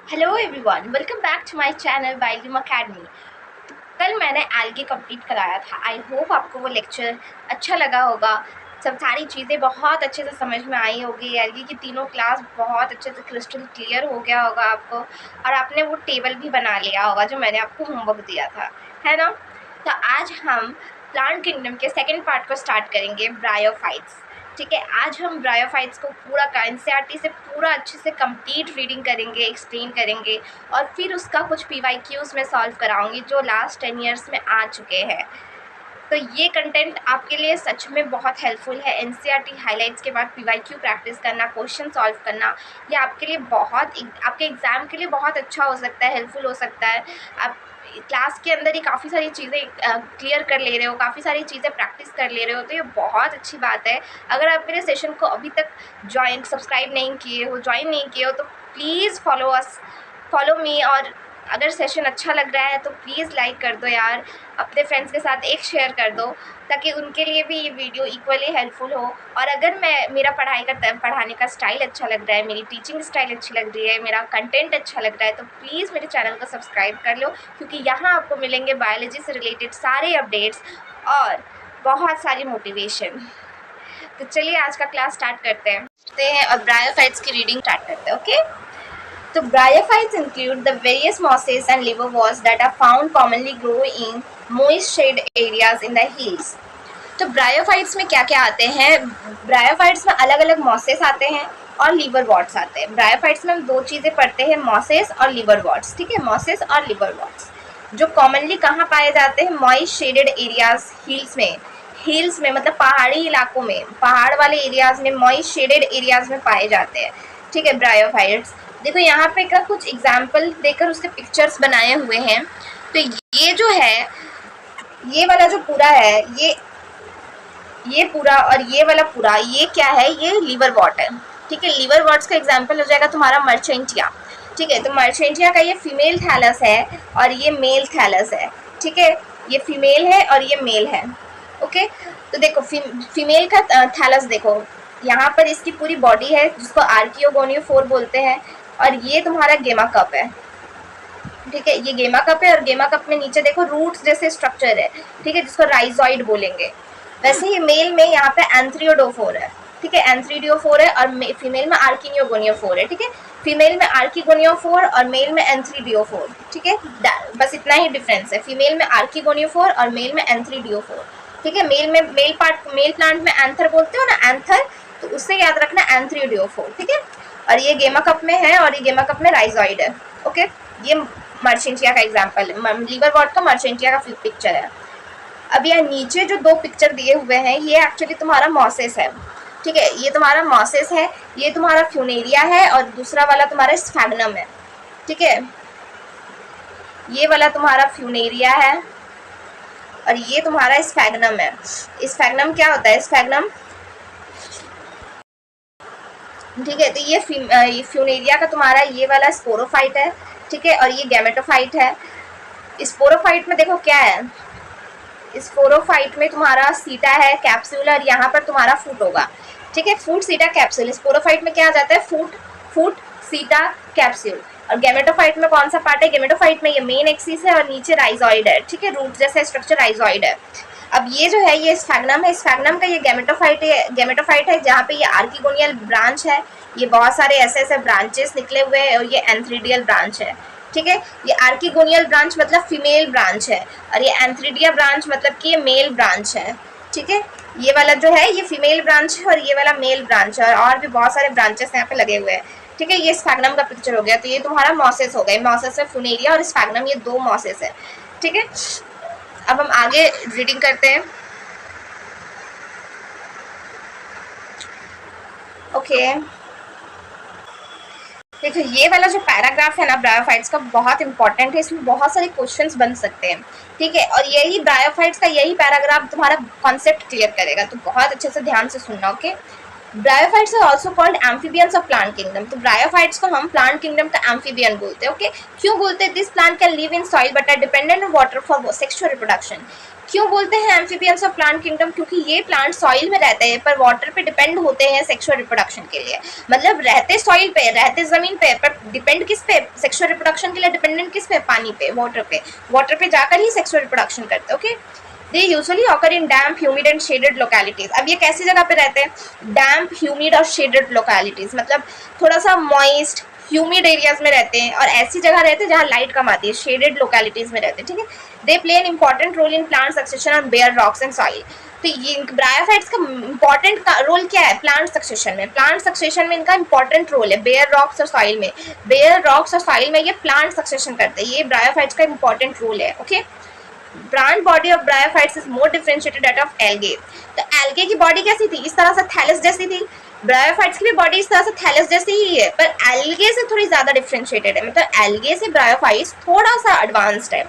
Hello everyone, welcome back to my channel बाइलिम academy. कल मैंने एल्गी कंप्लीट कराया था। आई होप आपको वो लेक्चर अच्छा लगा होगा। सब सारी चीज़ें बहुत अच्छे से समझ में आई होगी। एल्गी की तीनों क्लास बहुत अच्छे से क्रिस्टल क्लियर हो गया होगा आपको, और आपने वो टेबल भी बना लिया होगा जो मैंने आपको होमवर्क दिया था, है ना। तो आज हम प्लांट किंगडम के सेकेंड पार्ट को स्टार्ट करेंगे, ब्रायोफाइट्स। ठीक है, आज हम ब्रायोफाइट्स को पूरा एनसीईआरटी से पूरा अच्छे से कंप्लीट रीडिंग करेंगे, एक्सप्लेन करेंगे, और फिर उसका कुछ पीवाईक्यूज़ में सॉल्व कराऊंगी जो लास्ट 10 ईयर्स में आ चुके हैं। तो ये कंटेंट आपके लिए सच में बहुत हेल्पफुल है। एनसीईआरटी हाइलाइट्स के बाद पीवाईक्यू प्रैक्टिस करना, क्वेश्चन सॉल्व करना, ये आपके लिए बहुत, आपके एग्ज़ाम के लिए बहुत अच्छा हो सकता है, हेल्पफुल हो सकता है। आप क्लास के अंदर ही काफ़ी सारी चीज़ें क्लियर कर ले रहे हो, काफ़ी सारी चीज़ें प्रैक्टिस कर ले रहे हो, तो ये बहुत अच्छी बात है। अगर आप मेरे सेशन को अभी तक सब्सक्राइब नहीं किए हो, ज्वाइन नहीं किए हो, तो प्लीज़ फॉलो मी। और अगर सेशन अच्छा लग रहा है तो प्लीज़ लाइक कर दो यार, अपने फ्रेंड्स के साथ एक शेयर कर दो, ताकि उनके लिए भी ये वीडियो इक्वली हेल्पफुल हो। और अगर मेरा पढ़ाने का स्टाइल अच्छा लग रहा है, मेरी टीचिंग स्टाइल अच्छी लग रही है, मेरा कंटेंट अच्छा लग रहा है, तो प्लीज़ मेरे चैनल को सब्सक्राइब कर लो, क्योंकि यहाँ आपको मिलेंगे बायोलॉजी से रिलेटेड सारे अपडेट्स और बहुत सारी मोटिवेशन। तो चलिए आज का क्लास स्टार्ट करते हैं और ब्रायोफाइट्स की रीडिंग स्टार्ट करते हैं। ओके, तो bryophytes include the various mosses and liverworts that are found commonly grow in moist shade areas in the hills. तो ब्रायोफाइट्स में क्या क्या आते हैं? ब्रायोफाइट्स में अलग अलग मॉसेस आते हैं और लिवरवॉट्स आते हैं। ब्रायोफाइट्स में हम दो चीज़ें पढ़ते हैं, मॉसेस और लिवरवॉट्स। ठीक है, मॉसेस और लिवरवॉट्स जो कॉमनली कहाँ पाए जाते हैं? मॉइस्ट शेडेड एरियाज, हिल्स में मतलब पहाड़ी इलाकों में, पहाड़ वाले एरियाज में, मॉइस्ट शेडेड एरियाज में पाए जाते हैं। ठीक है, ब्रायोफाइट्स। देखो यहाँ पे का कुछ एग्जाम्पल देकर उसके पिक्चर्स बनाए हुए हैं। तो ये जो है, ये वाला जो पूरा है, ये पूरा और ये वाला पूरा, ये क्या है? ये लिवरवॉट है। ठीक है, लिवरवॉट्स का एग्जाम्पल हो जाएगा तुम्हारा मर्चेंटिया। ठीक है, तो मर्चेंटिया का ये फीमेल थैलस है और ये मेल थैलस है। ठीक है, ये फीमेल है और ये मेल है। ओके, तो देखो फीमेल का थैलस देखो, यहाँ पर इसकी पूरी बॉडी है जिसको आर्कियोगोनियोफोर बोलते हैं, और ये तुम्हारा गेमा कप है। ठीक है, ये गेमा कप है और गेमा कप में नीचे देखो रूट्स जैसे स्ट्रक्चर है। ठीक है, जिसको राइजॉइड बोलेंगे। वैसे ही मेल में यहाँ पे एंथ्रियोडोफोर है। ठीक है, एंथ्रीडियोफोर है, और फीमेल में आर्किनियोगोनियोफोर है। ठीक है, फीमेल में आर्किगोनियोफोर और मेल में एंथ्रीडियोफोर। ठीक है, बस इतना ही डिफरेंस है, फीमेल में आर्किगोनियोफोर और मेल में एंथ्रीडियोफोर। ठीक है, मेल प्लांट में एंथर बोलते हो ना, एंथर, तो उससे याद रखना एंथ्रीडियोफोर। ठीक है, और ये गेमा कप में है और ये गेमा कप में राइजॉइड है। ओके, ये मर्चेंटिया का एग्जाम्पल है, लिवरवॉट का मर्चेंटिया का पिक्चर है। अब यह नीचे जो दो पिक्चर दिए हुए हैं, ये एक्चुअली तुम्हारा मॉसेस है। ठीक है, ये तुम्हारा मॉसेस है, ये तुम्हारा फ्यूनेरिया है, और दूसरा वाला तुम्हारा स्फैग्नम है। ठीक है, ये वाला तुम्हारा फ्यूनेरिया है और ये तुम्हारा स्फैग्नम है। स्फैग्नम क्या होता है? स्फैग्नम, ठीक है, तो ये फ्यूनेरिया का तुम्हारा ये वाला स्पोरोफाइट है। ठीक है, और ये गैमेटोफाइट है। स्पोरोफाइट में देखो क्या है, स्पोरोफाइट में तुम्हारा सीटा है, कैप्सूल, और यहाँ पर तुम्हारा फूट होगा। ठीक है, फूट, सीटा, कैप्सूल। स्पोरोफाइट में क्या आ जाता है? फूट, सीटा, कैप्सूल। और गैमेटोफाइट में कौन सा पार्ट है? गैमेटोफाइट में ये मेन एक्सिस है और नीचे राइजॉइड है। ठीक है, रूट जैसा स्ट्रक्चर राइजॉइड है। अब ये जो है, ये स्फैग्नम है, स्फैग्नम का ये गैमेटोफाइट है जहाँ पे ये आर्किगोनियल ब्रांच है। ये बहुत सारे ऐसे ऐसे ब्रांचेस निकले हुए हैं, और ये एंथ्रीडियल ब्रांच है। ठीक है, ये आर्किगोनियल ब्रांच मतलब फीमेल ब्रांच है, और ये एंथ्रीडिया ब्रांच मतलब कि ये मेल ब्रांच है। ठीक है, ये वाला जो है ये फीमेल ब्रांच है और ये वाला मेल ब्रांच है, और भी बहुत सारे ब्रांचेस यहाँ पे लगे हुए हैं। ठीक है, ये स्फैग्नम का पिक्चर हो गया। तो ये तुम्हारा मॉसेस हो गए, मॉसेस में फ्यूनेरिया और स्फैग्नम, ये दो मॉसेस है। ठीक है, अब हम आगे रीडिंग करते हैं। ओके, देखो ये वाला जो पैराग्राफ है ना ब्रायोफाइट्स का, बहुत इंपॉर्टेंट है, इसमें बहुत सारे क्वेश्चंस बन सकते हैं। ठीक है, और यही ब्रायोफाइट्स का यही पैराग्राफ तुम्हारा कॉन्सेप्ट क्लियर करेगा, तो बहुत अच्छे से ध्यान से सुनना। Okay, bryophytes are also called amphibians of plant kingdom. तो ब्रायोफाइट्स को हम प्लांट किंगडम का एम्फीबियन बोलते हैं। ओके, क्यों बोलते हैं? This plant can live in soil but are dependent on water for sexual reproduction. क्यों बोलते हैं एम्फीबियंस ऑफ प्लांट किंगडम? क्योंकि ये प्लांट सॉइल में रहते हैं पर वाटर पे डिपेंड होते हैं सेक्सुअल रिप्रोडक्शन के लिए। मतलब रहते सॉइल पे, रहते जमीन पे, पर डिपेंड किस पे? सेक्सुअल सेक्सुअल रिप्रोडक्शन के लिए डिपेंडेंट किस पे, पानी पे, वाटर पे जाकर ही सेक्सुअल रिप्रोडक्शन करते हैं। Okay, they usually occur in damp, humid and shaded localities. अब ये कैसी जगह पे रहते हैं, डैम्प, ह्यूमिड और शेडेड लोकेलिटीज, मतलब थोड़ा सा मॉइस्ट ह्यूमिड एरियाज में रहते हैं और ऐसी जगह रहते हैं जहाँ लाइट कम आती है, शेडेड लोकेलिटीज में रहते हैं, ठीक है। They play an important role in plant succession on bare rocks and soil. तो ये ब्रायोफाइट्स का इंपॉर्टेंट रोल क्या है प्लांट सक्सेशन में, प्लांट सक्सेशन में इनका इंपॉर्टेंट रोल है बेयर रॉक्स और सॉइल में, बेयर रॉक्स और सॉइल में ये प्लांट सक्सेशन करते हैं, ये ब्रायोफाइट्स का इंपॉर्टेंट रोल है। Okay, plant body of bryophytes is more differentiated that of algae. तो एल्गे की बॉडी कैसी थी, इस तरह से थैलस जैसी थी, ब्रायोफाइट्स की भी बॉडी इस तरह से थैलस जैसी ही है, पर एल्गे से थोड़ी ज़्यादा डिफरेंशिएटेड है, मतलब एल्गे से ब्रायोफाइट्स थोड़ा सा एडवांस्ड है,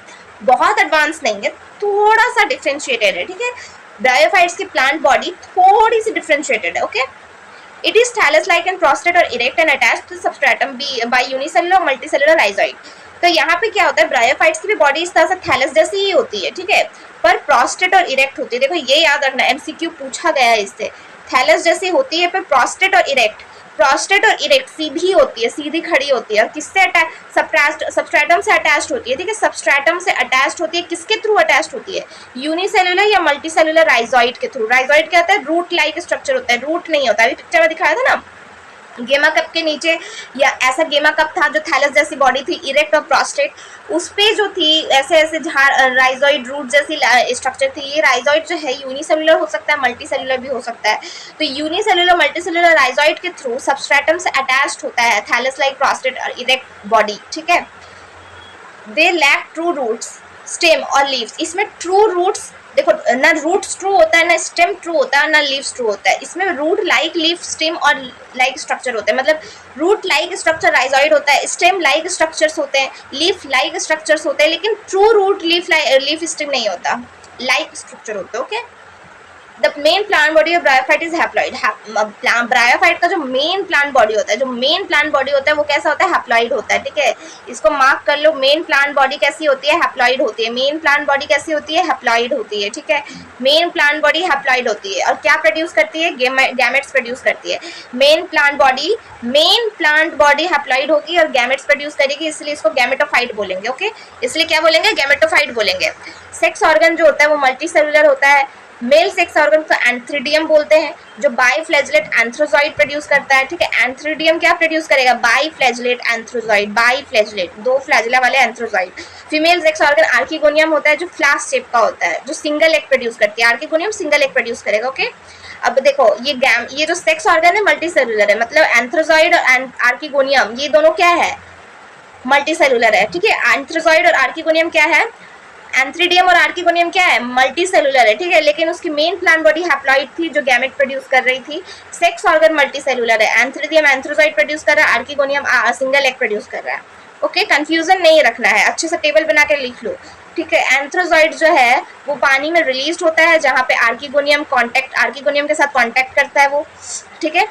बहुत एडवांस नहीं है, थोड़ा सा डिफरेंशिएटेड है, ठीक है। ब्रायोफाइट्स की प्लांट बॉडी थोड़ी सी डिफरेंशिएटेड है। Okay, it is thallus like and prostrate और erect and attached to substratum be by unicellular multicellular rhizoid. तो यहाँ पे क्या होता है, ब्रायोफाइट्स की भी बॉडी इस तरह से थैलस जैसी ही होती है, ठीक है, पर प्रोस्टेट और इरेक्ट होती है। देखो ये याद रखना, एमसीक्यू पूछा गया है इससे, थैलस जैसी होती है पर प्रोस्टेट और इरेक्ट, प्रोस्टेट और इरेक्ट सीधी होती है, सीधी खड़ी होती है, और किससे सबस्ट्रेटम से अटैच्ड होती है, ठीक है, सबस्ट्रेटम से अटैच्ड होती है, किसके थ्रू अटैच्ड होती है, यूनिसेलुलर या मल्टीसेलुलर राइजोइड के थ्रू। राइजोइड क्या होता है, रूट लाइक स्ट्रक्चर होता है, रूट नहीं होता, अभी पिक्चर में दिखाया था ना, गेमा कप के नीचे या ऐसा गेमा कप था जो थैलस जैसी बॉडी थी, इरेक्ट और प्रोस्टेट, उस पे जो थी ऐसे ऐसे राइजोइड रूट जैसी स्ट्रक्चर थी। ये राइजोइड जो है यूनिसेलुलर हो सकता है, मल्टीसेलुलर भी हो सकता है। तो यूनिसेलुलर मल्टीसेलुलर राइजोइड के थ्रू सबस्ट्रेटम से अटैच्ड होता है थैलस लाइक प्रोस्टेट और इरेक्ट बॉडी, ठीक है। They lack true roots, stem और लीव्स। इसमें ट्रू रूट्स, देखो ना रूट्स ट्रू होता है, ना स्टेम ट्रू होता है, ना लीव्स ट्रू होता है। इसमें रूट लाइक, लीफ, स्टेम और लाइक स्ट्रक्चर होते हैं, मतलब रूट लाइक स्ट्रक्चर राइजोइड होता है, स्टेम लाइक स्ट्रक्चर्स होते हैं, लीफ लाइक स्ट्रक्चर्स होते हैं, लेकिन ट्रू रूट लीफ स्टेम नहीं होता, लाइक स्ट्रक्चर होता है। Okay, the main plant body of bryophyte is haploid. Bryophyte का जो मेन प्लांट बॉडी होता है, वो कैसा होता है, हैप्लॉइड होता है, ठीक है। इसको मार्क कर लो, मेन प्लांट बॉडी कैसी होती है, हैप्लॉइड होती है। मेन प्लांट बॉडी कैसी होती है, हैप्लॉइड होती है, ठीक है। मेन प्लांट बॉडी हैप्लॉइड होती है और क्या प्रोड्यूस करती है, गैमेट्स प्रोड्यूस करती है। मेन प्लांट बॉडी हैप्लॉइड होगी और गैमेट्स प्रोड्यूस करेगी, इसलिए इसको गैमेटोफाइट बोलेंगे। ओके, इसलिए क्या बोलेंगे, गैमेटोफाइट बोलेंगे। सेक्स ऑर्गन जो होता है वो मल्टीसेलुलर होता है। मेल सेक्स ऑर्गन को एंथ्रीडियम बोलते हैं, जो बाईफ्लैजेलेट एंथ्रोजॉइड प्रोड्यूस करता है, ठीक है। एंथ्रीडियम क्या प्रोड्यूस करेगा, बाईफ्लैजेलेट एंथ्रोजॉइड, बाईफ्लैजेलेट, दो फ्लैजिला वाले antherozoid. Female sex organ archegonium होता है, जो फ्लास्क शेप का होता है, जो सिंगल एग प्रोड्यूस करती है। आर्किगोनियम सिंगल एग प्रोड्यूस करेगा। ओके, अब देखो ये जो सेक्स ऑर्गन है मल्टीसेलुलर है, मतलब एंथ्रोजॉइड और आर्किगोनियम ये दोनों क्या है, मल्टीसेलुलर है, ठीक है। एंथ्रोजॉइड और आर्किगोनियम क्या है, एंथ्रीडियम और आर्किगोनियम क्या है, मल्टीसेलुलर है, ठीक है, लेकिन उसकी मेन प्लांट बॉडी हैप्लॉइड थी जो गैमेट प्रोड्यूस कर रही थी। सेक्स ऑर्गन मल्टीसेलुलर है, एंथ्रीडियम एंथ्रोजॉइड प्रोड्यूस कर रहा है, आर्किगोनियम सिंगल एग प्रोड्यूस कर रहा है। ओके, कंफ्यूजन नहीं रखना है, अच्छे से टेबल बना के लिख लो, ठीक है। एंथ्रोजॉइड जो है वो पानी में रिलीज होता है, जहाँ पे आर्किगोनियम के साथ कॉन्टैक्ट करता है वो, ठीक है।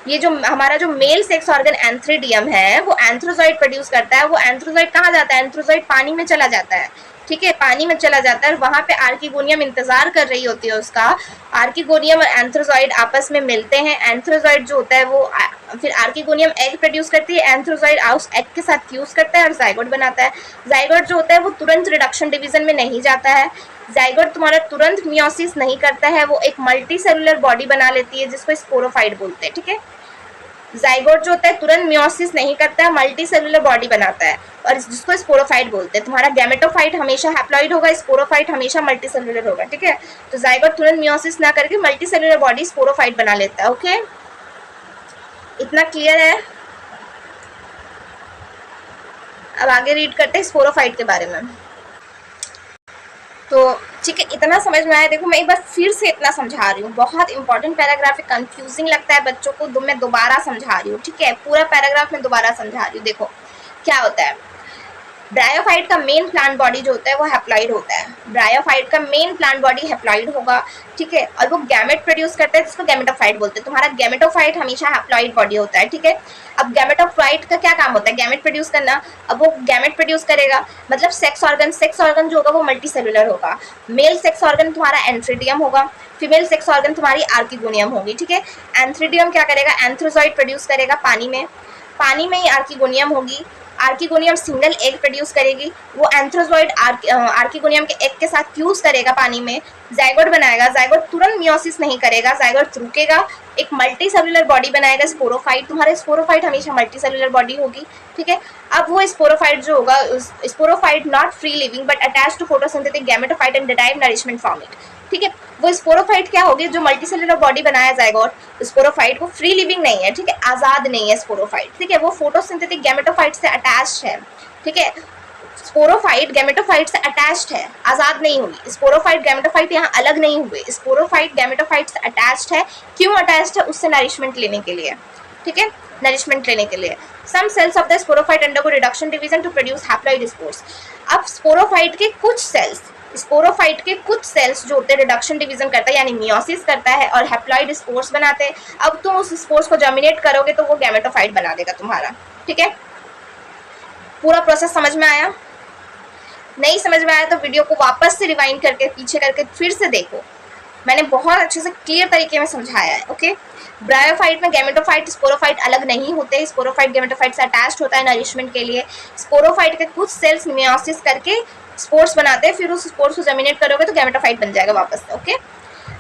ये जो हमारा जो मेल सेक्स ऑर्गन एंथ्रीडियम है वो एंथ्रोजॉइड प्रोड्यूस करता है। वो एंथ्रोजॉइड कहाँ जाता है, एंथ्रोजॉइड पानी में चला जाता है, ठीक है, पानी में चला जाता है और वहाँ पे आर्किगोनियम इंतजार कर रही होती है उसका। आर्किगोनियम और एंथ्रोजॉइड आपस में मिलते हैं। एंथ्रोजॉइड जो होता है वो फिर आर्किगोनियम एग प्रोड्यूस करती है, एंथ्रोजॉइड उस एग के साथ फ्यूज करता है और जाइगोट बनाता है। जाइगोट जो होता है वो तुरंत रिडक्शन डिवीजन में नहीं जाता है, जाइगोट तुम्हारा तुरंत मियोसिस नहीं करता है, वो एक मल्टीसेलुलर बॉडी बना लेती है जिसको स्पोरोफाइट बोलते हैं, ठीक है। जाइगोट जो होता है तुरंत मियोसिस नहीं करता है, मल्टीसेलुलर बॉडी बनाता है और जिसको स्पोरोफाइट बोलते हैं। तुम्हारा गैमेटोफाइट हमेशा हैप्लॉइड होगा, स्पोरोफाइट हमेशा मल्टीसेलुलर होगा, ठीक है। तो जाइगोट तुरंत मियोसिस ना करके मल्टीसेलुलर बॉडी स्पोरोफाइट बना लेता है। ओके, इतना क्लियर है। अब आगे रीड करते हैं स्पोरोफाइट के बारे में। तो ठीक है, इतना समझ में आया। देखो मैं एक बार फिर से इतना समझा रही हूँ, बहुत इंपॉर्टेंट पैराग्राफ है, कंफ्यूजिंग लगता है बच्चों को, मैं दोबारा समझा रही हूँ, ठीक है। पूरा पैराग्राफ में दोबारा समझा रही हूँ। देखो क्या होता है, ब्रायोफाइट का मेन प्लांट बॉडी जो होता है वो हैप्लॉइड होता है। ब्रायोफाइट का मेन प्लांट बॉडी हैप्लॉइड होगा, ठीक है, और वो गैमेट प्रोड्यूस करता है जिसको गैमेटोफाइट बोलते हैं। तुम्हारा गैमेटोफाइट हमेशा हैप्लॉइड बॉडी होता है, ठीक है। अब गैमेटोफाइट का क्या काम होता है, गैमेट प्रोड्यूस करना। अब वो गैमेट प्रोड्यूस करेगा मतलब सेक्स ऑर्गन जो होगा वो मल्टीसेलुलर होगा। मेल सेक्स ऑर्गन तुम्हारा एंथ्रीडियम होगा, फीमेल सेक्स ऑर्गन तुम्हारी आर्किगोनियम होगी, ठीक है। एंथ्रीडियम क्या करेगा, एंथ्रोजॉइड प्रोड्यूस करेगा पानी में ही आर्किगोनियम होगी। आर्किगोनियम सिंगल एग प्रोड्यूस करेगी, वो एंथ्रोजॉइड आर्किगोनियम के एग के साथ फ्यूज करेगा पानी में, जाइगोट बनाएगा, जाइगोट तुरंत मियोसिस नहीं करेगा, जाइगोट रुकेगा, एक मल्टी सेलुलर बॉडी बनाएगा स्पोरोफाइट, तुम्हारे स्पोरोफाइट हमेशा मल्टी सेलुलर बॉडी होगी, ठीक है। अब वो स्पोरोफाइट जो होगा, sporophyte not free living but attach to photosynthetic gametophyte and derive nourishment from it, ठीक है। वो स्पोरोफाइट क्या होगी, जो मल्टी सेलुलर बॉडी बनाया जाएगा, और स्पोरोफाइट वो फ्री लिविंग नहीं है, ठीक है, आज़ाद नहीं है स्पोरोफाइट, ठीक है, वो फोटोसिंथेटिक गैमेटोफाइट से अटैच्ड है, ठीक है। स्पोरोफाइट गैमेटोफाइट से अटैच्ड है, आज़ाद नहीं हुई। स्पोरोफाइट गैमेटोफाइट यहाँ अलग नहीं हुए, स्पोरोफाइट गैमेटोफाइट से अटैच्ड है। क्यों अटैच्ड है? उससे नरिशमेंट लेने के लिए, ठीक है, नरिशमेंट लेने के लिए। Some cells of the sporophyte undergo reduction division to produce haploid spores. अब स्पोरोफाइट के कुछ सेल्स, स्पोरोफाइट के कुछ सेल्स जो होते हैं रिडक्शन डिवीजन करता है, यानी मियोसिस करता है और हैप्लॉइड स्पोर्स बनाते हैं। अब तुम उस स्पोर्स को जर्मिनेट करोगे तो वो गैमेटोफाइट बना देगा तुम्हारा, ठीक है। पूरा प्रोसेस समझ में आया? नहीं समझ में आया तो वीडियो को वापस से रिवाइंड करके पीछे करके फिर से देखो, मैंने बहुत अच्छे से क्लियर तरीके में समझाया है, ओके। ब्रायोफाइट में गैमेटोफाइट स्पोरोफाइट अलग नहीं होते, स्पोरोफाइट गैमेटोफाइट से अटैच्ड होता है नरिशमेंट के लिए। स्पोरोफाइट के कुछ सेल्स मियोसिस करके स्पोर्स बनाते हैं, फिर उस स्पोर्स को जर्मिनेट करोगे तो गैमेटोफाइट बन जाएगा वापस से, ओके।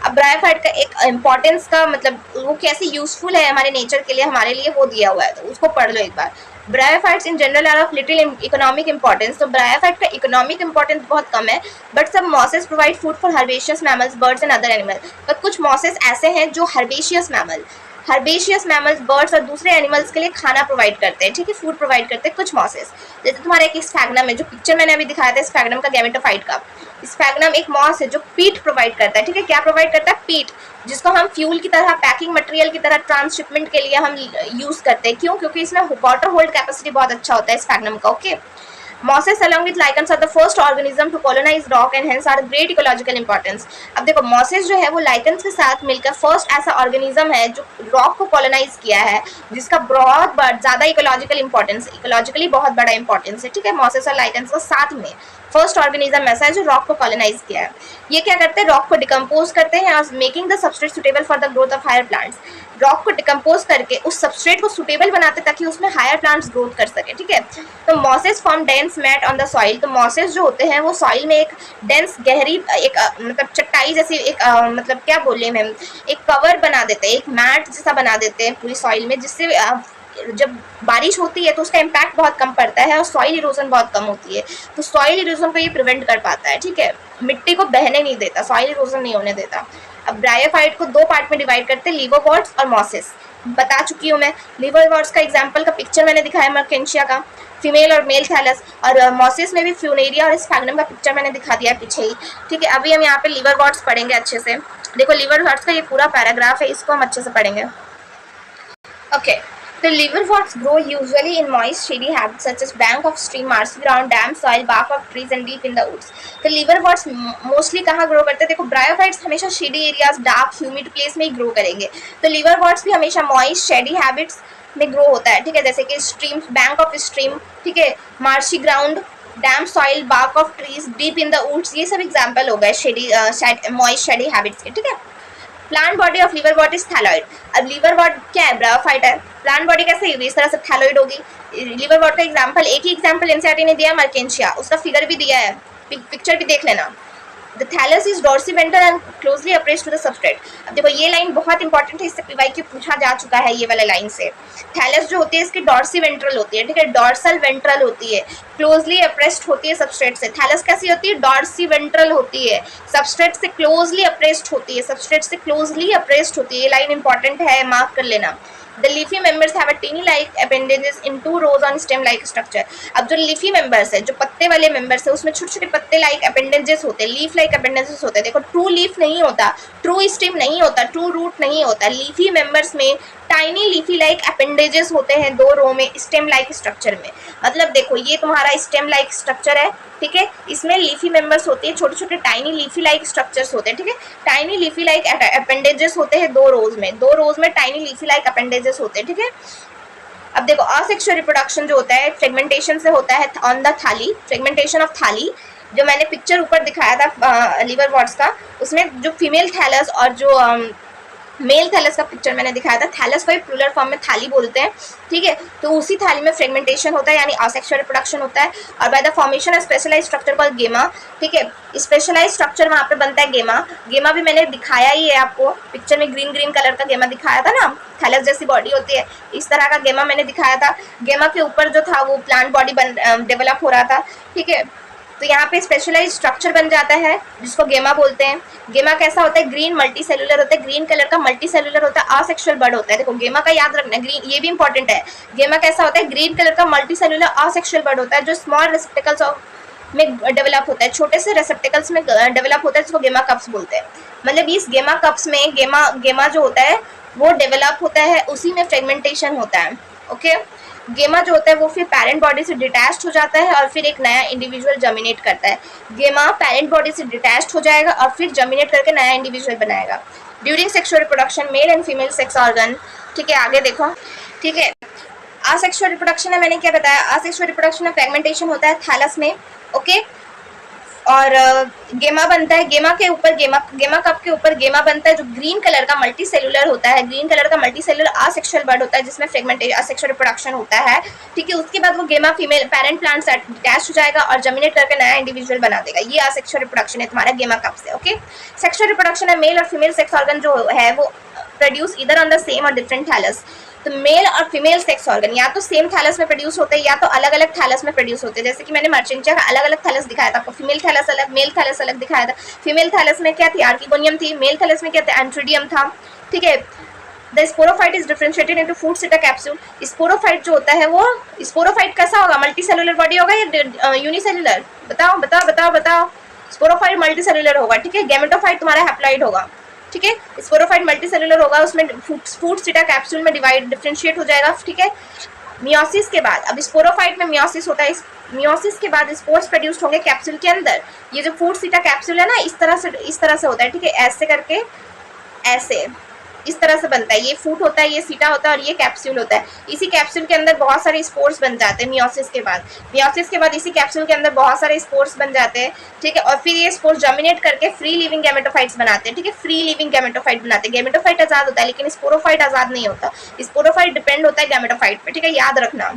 अब ब्रायोफाइट का एक इंपॉर्टेंस का मतलब वो कैसे यूजफुल है हमारे नेचर के लिए, हमारे लिए, वो दिया हुआ है, तो उसको पढ़ लो एक बार। Bryophytes in general are of little economic importance. तो ब्रायोफाइट का इकोनॉमिक इंपॉर्टेंस बहुत कम है, but some mosses provide food for herbaceous mammals, birds and other animal. पर कुछ मॉसेस ऐसे हैं जो हर्बेशियस मैमल्स, बर्ड्स और दूसरे एनिमल्स के लिए खाना प्रोवाइड करते हैं, ठीक है, फूड प्रोवाइड करते हैं कुछ मॉसेस। जैसे तुम्हारा एक स्फैग्नम है, जो पिक्चर मैंने अभी दिखाया था स्फैग्नम का, गैमेटोफाइट का। स्फैग्नम एक मॉस है जो पीट प्रोवाइड करता है, ठीक है। क्या प्रोवाइड करता है? पीट, जिसको हम फ्यूल की तरह, पैकिंग मटेरियल की तरह ट्रांसशिपमेंट के लिए हम यूज करते हैं। क्यों? क्योंकि इसमें वाटर होल्ड कैपेसिटी बहुत अच्छा होता है स्फैग्नम का, okay. Mosses along with lichens are the first organism to colonize rock and hence are great ecological importance। अब देखो मॉसेस जो है वो लाइकन्स के साथ मिलकर फर्स्ट ऐसा ऑर्गेनिज्म है जो रॉक को कॉलोनाइज किया है, जिसका बहुत ज़्यादा इकोलॉजिकल इंपॉर्टेंस, इकोलॉजिकली बहुत बड़ा इंपॉर्टेंस है, ठीक है। मॉसेस और लाइकन्स का साथ में फर्स्ट ऑर्गेनिज्म ऐसा है जो रॉक को कॉलोनाइज किया है। ये क्या करते हैं? रॉक को डिकम्पोज करते हैं और making the substrate suitable for the growth of higher plants. Rock को डिकम्पोज करके उस सबस्ट्रेट को सुटेबल बनाते ताकि उसमें हायर प्लांट्स ग्रोथ कर सके, ठीक है। तो mosses form dense mat on the soil. तो मॉसेस जो होते हैं वो सॉइल में एक डेंस गहरी एक मतलब चट्टाई जैसी एक मतलब क्या बोले मैम, एक कवर बना देते हैं, एक मैट जैसा बना देते हैं पूरी सॉइल में, जिससे जब बारिश होती है तो उसका इम्पैक्ट बहुत कम पड़ता है और सॉइल इरोजन बहुत कम होती है। तो सॉइल इरोजन को ये प्रिवेंट कर पाता है, ठीक है, मिट्टी को बहने नहीं देता, सॉइल इरोजन नहीं होने देता। अब ब्रायोफाइट को दो पार्ट में डिवाइड करते हैं, लिवरवर्ट्स और मॉसेस। बता चुकी हूँ मैं। लिवरवर्ट्स का एग्जांपल का पिक्चर मैंने दिखाया मर्केंशिया का, फीमेल और मेल थैलस, और मॉसेस में भी फ्यूनेरिया और स्फैग्नम का पिक्चर मैंने दिखा दिया पीछे ही, ठीक है। अभी हम यहाँ पे लिवरवर्ट्स पढ़ेंगे अच्छे से। देखो लिवरवर्ट्स का ये पूरा पैराग्राफ है, इसको हम अच्छे से पढ़ेंगे, okay. The liverworts grow usually in moist, shady habitats such as bank of stream, marshy ground, damp soil, bark of trees and deep in the woods। तो liverworts मोस्टली कहाँ ग्रो करते हैं? देखो ब्रायोफाइट्स हमेशा shady areas, dark humid place में ही grow करेंगे, तो liverworts भी हमेशा मॉइस्ट शेडी हैबिट्स में ग्रो होता है, ठीक है। जैसे कि स्ट्रीम, बैंक ऑफ स्ट्रीम, ठीक है, marshy ground, damp soil, bark of trees, deep in the woods, ये सब एग्जाम्पल हो गए शेडी मॉइस्ट शेडी हैबिट्स के, ठीक है। Plant body of liverwort is thalloid. अब लिवरवर्ट क्या है? ब्रायोफाइट है। प्लांट बॉडी कैसे होगी? इस तरह से थैलॉइड होगी। लिवरवर्ट का एग्जांपल, एक ही एग्जांपल एनसीईआरटी ने दिया, मर्केंशिया, उसका फिगर भी दिया है, पिक्चर भी देख लेना। The thallus is dorsiventral and closely appressed to the substrate. अब देखो ये लाइन बहुत इंपॉर्टेंट है, इससे पीवाईक्यू पूछा जा चुका है ये वाला लाइन से। थैलस जो होती है इसकी डॉर्सीवेंट्रल होती है, ठीक है, डॉर्सल वेंट्रल होती है, क्लोजली अप्रेस्ड होती है सबस्ट्रेट से। थैलस कैसी होती है? डॉर्सीवेंट्रल होती है, सबस्ट्रेट से क्लोजली अप्रेस्ड होती है, सबस्ट्रेट से क्लोजली अप्रेस्ड होती है। ये लाइन इंपॉर्टेंट है, मार्क कर लेना। The leafy members have a teeny-like appendages in 2 rows on stem-like structure। अब जो leafy members है, जो पत्ते वाले members है, उसमें छोटे छोटे पत्ते like appendages होते हैं, leaf-like appendages होते हैं। देखो true leaf नहीं होता, true stem नहीं होता, true root नहीं होता। leafy members में टाइनी लीफी लाइक अपेंडेजेस होते हैं 2 रो में स्टेम लाइक स्ट्रक्चर में। मतलब देखो ये तुम्हारा स्टेम लाइक स्ट्रक्चर है, ठीक है, इसमें लीफी मेंबर्स होते हैं, छोटे छोटे टाइनी लीफी लाइक स्ट्रक्चर्स होते हैं, ठीक है। टाइनी लीफी लाइक अपेंडेजेस होते हैं 2 रोज में, 2 रोज में टाइनी लीफी लाइक अपेंडेजेस होते हैं, ठीक है। अब देखो असेक्सुअल रिप्रोडक्शन जो होता है फ्रेगमेंटेशन से होता है ऑन द थाली, फ्रेगमेंटेशन ऑफ थाली, जो मैंने पिक्चर ऊपर दिखाया था लिवरवर्ट्स का, उसमें जो फीमेल थैलस और जो मेल थैलस का पिक्चर मैंने दिखाया था, थैलस को प्लूरल फॉर्म में थाली बोलते हैं, ठीक है। तो उसी थाली में फ्रेगमेंटेशन होता है यानी असेक्सुअल रिप्रोडक्शन होता है, और by the formation of specialise structure called gemma, ठीक है। स्पेशलाइज स्ट्रक्चर वहाँ पे बनता है गेमा। गेमा भी मैंने दिखाया ही है आपको पिक्चर में, ग्रीन ग्रीन कलर का गेमा दिखाया था ना, थैलस जैसी बॉडी होती है, इस तरह का गेमा मैंने दिखाया था। गेमा के ऊपर जो था वो प्लांट बॉडी डेवलप हो रहा था, ठीक है। तो यहाँ पे स्पेशलाइज स्ट्रक्चर बन जाता है जिसको गेमा बोलते हैं। गेमा कैसा होता है, ग्रीन मल्टी सेलुलर होता है, ग्रीन कलर का मल्टी सेलुलर होता है, असेक्सुअल बर्ड होता है। देखो गेमा का याद रखना, ग्रीन, ये भी इंपॉर्टेंट है। गेमा कैसा होता है, ग्रीन कलर का मल्टी सेलुलर असेक्सुअल बर्ड होता है जो स्मॉल रेसिप्टिकल्स में डेवलप होता है, छोटे से रेसिप्टिकल्स में डेवलप होता है, जिसको गेमा कप्स बोलते हैं। मतलब इस गेमा कप्स में गेमा जो होता है वो डेवलप होता है, उसी में फ्रेगमेंटेशन होता है, ओके। गेमा जो होता है वो फिर पेरेंट बॉडी से डिटैच्ड हो जाता है और फिर एक नया इंडिविजुअल जर्मिनेट करता है। गेमा पेरेंट बॉडी से डिटैच्ड हो जाएगा और फिर जर्मिनेट करके नया इंडिविजुअल बनाएगा। During sexual reproduction mail and female sex organ, ठीक है, आगे देखो, ठीक है। असेक्सुअल रिप्रोडक्शन है, मैंने क्या बताया, असेक्सुअल रिप्रोडक्शन में फ्रेगमेंटेशन होता है थैलस में, ओके। और गेमा बनता है, गेमा कप के ऊपर गेमा बनता है जो ग्रीन कलर का मल्टी सेलुलर होता है, ग्रीन कलर का मल्टी सेलुलर असेक्सुअल बर्ड होता है जिसमें फ्रेगमेंटेशन असेक्सुअल रिप्रोडक्शन होता है, ठीक है। उसके बाद वो गेमा फीमेल पेरेंट प्लांट से अटैच हो जाएगा और जर्मिनेट करके नया इंडिविजुअल बना देगा। ये असेक्सुअल रिप्रोडक्शन है तुम्हारा गेमा कप से, ओके। सेक्सुअल रिप्रोडक्शन है, मेल और फीमेल सेक्स ऑर्गन जो है वो प्रोड्यूस इधर ऑन द सेम और डिफरेंट थैलस। तो मेल और फीमेल सेक्स ऑर्गन या तो सेम थैलस में प्रोड्यूस होते हैं या तो अलग अलग थैलस में प्रोड्यूस होते हैं। जैसे कि मैंने मर्चेंटिया का अलग अलग थैलस दिखाया था आपको, फीमेल थैलस अलग, मेल थैलस अलग दिखाया था। फीमेल थैलस में क्या थी, आर्किगोनियम थी, मेल थैलस में क्या था, एंट्रोडियम था, ठीक है। The sporophyte is differentiated into foot seta capsule. Sporophyte जो होता है वो, स्पोरोफाइट कैसा होगा, मल्टी सेलुलर बॉडी होगा या यूनिसेलुलर, बताओ बताओ बताओ बताओ। स्पोरोफाइट मल्टी सेलुलर होगा, ठीक है। गैमेटोफाइट तुम्हारा हैप्लॉइड होगा, ठीक है। स्पोरोफाइट मल्टी सेलुलर होगा, उसमें फूड सिटा कैप्सूल में डिफरेंशिएट हो जाएगा, ठीक है। मियोसिस के बाद, अब स्पोरोफाइट में मियोसिस होता है, मियोसिस के बाद स्पोर्स प्रोड्यूस होंगे कैप्सूल के अंदर। ये जो फूड सिटा कैप्सूल है ना, इस तरह से होता है, ठीक है। ऐसे करके, ऐसे इस तरह से बनता है, ये फूट होता है, ये सीटा होता है और ये कैप्सूल होता है। इसी कैप्सूल के अंदर बहुत सारे स्पोर्स बन जाते हैं मियोसिस के बाद। मियोसिस के बाद इसी कैप्सूल के अंदर बहुत सारे स्पोर्स बन जाते हैं, ठीक है। और फिर ये स्पोर्स जर्मिनेट करके फ्री लिविंग गैमेटोफाइट्स बनाते हैं, ठीक है। फ्री लिविंग गैमेटोफाइट बनाते हैं। गैमेटोफाइट आजाद होता है लेकिन स्पोरोफाइट आजाद नहीं होता, स्पोरोफाइट डिपेंड होता है गैमेटोफाइट पे, ठीक है, याद रखना।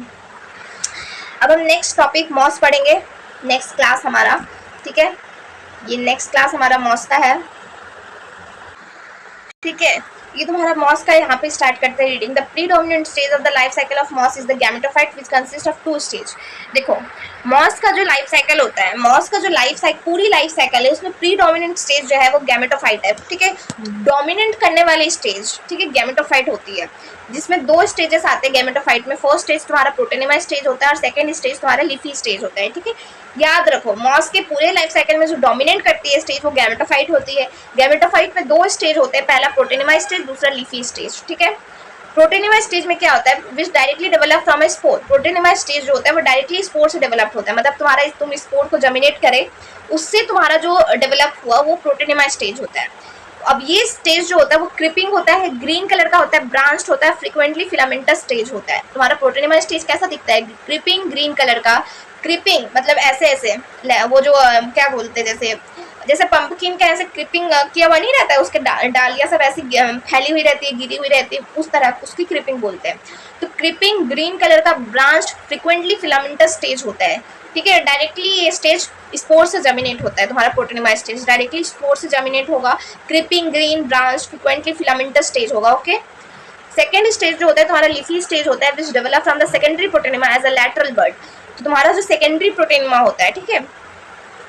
अब हम नेक्स्ट टॉपिक मॉस पढ़ेंगे, नेक्स्ट क्लास हमारा, ठीक है। ये नेक्स्ट क्लास हमारा मॉस का है, ठीक है। ये तुम्हारा मॉस का यहाँ पे स्टार्ट करते हैं reading. The predominant stage of the life cycle of moss is the gametophyte which consist of 2 stage. देखो मॉस का जो लाइफ साइकिल होता है, मॉस का जो लाइफ साइकिल पूरी लाइफ साइकिल है, उसमें प्रीडोमिनेंट स्टेज जो है वो गैमेटोफाइट है, ठीक है। डोमिनेंट करने वाली स्टेज, ठीक है, गैमेटोफाइट होती है, जिसमें 2 स्टेजेस आते हैं गैमेटोफाइट में। फर्स्ट स्टेज तुम्हारा प्रोटोनेमा स्टेज होता है और सेकंड स्टेज तुम्हारा लीफी स्टेज होता है, ठीक है। याद रखो मॉस के पूरे लाइफ साइकिल में जो डोमिनेट करती है स्टेज वो गैमेटोफाइट होती है। गैमेटोफाइट में 2 स्टेज होते हैं, पहला प्रोटोनेमा स्टेज, दूसरा लीफी स्टेज, ठीक है। प्रोटोनेमा स्टेज में क्या होता है, विच directly develop from A spore. Protonema stage जो होता है वो डायरेक्टली स्पोर से डेवलप होता है, मतलब तुम्हारा तुम स्पोर को जर्मिनेट करे उससे तुम्हारा जो डेवलप हुआ वो प्रोटोनेमा स्टेज होता है। अब ये स्टेज जो होता है वो क्रिपिंग होता है, ग्रीन कलर का होता है, ब्रांच्ड होता है, फ्रीक्वेंटली फिलामेंटस स्टेज होता है। तुम्हारा प्रोटोनेमा स्टेज कैसा दिखता है, क्रिपिंग ग्रीन कलर का। क्रिपिंग मतलब ऐसे ऐसे वो जो क्या बोलते हैं, जैसे पंपकिन का ऐसे क्रिपिंग किया हुआ नहीं रहता है, उसके डालियाँ सब ऐसी फैली हुई रहती है, गिरी हुई रहती है, उस तरह उसकी क्रिपिंग बोलते हैं। तो क्रिपिंग ग्रीन कलर का ब्रांच्ड फ्रीक्वेंटली फिलामेंटस स्टेज होता है, ठीक है। डायरेक्टली ये स्टेज स्पोर से जर्मिनेट होता है, तुम्हारा प्रोटोनेमा स्टेज डायरेक्टली स्पोर से जर्मिनेट होगा। Creeping green branch frequently filamentous stage होगा, ओके। सेकेंड स्टेज जो होता है तुम्हारा लीफी स्टेज होता है, which develop from the secondary protonema as a lateral bud. तो तुम्हारा जो सेकेंडरी प्रोटोनेमा होता है, ठीक है,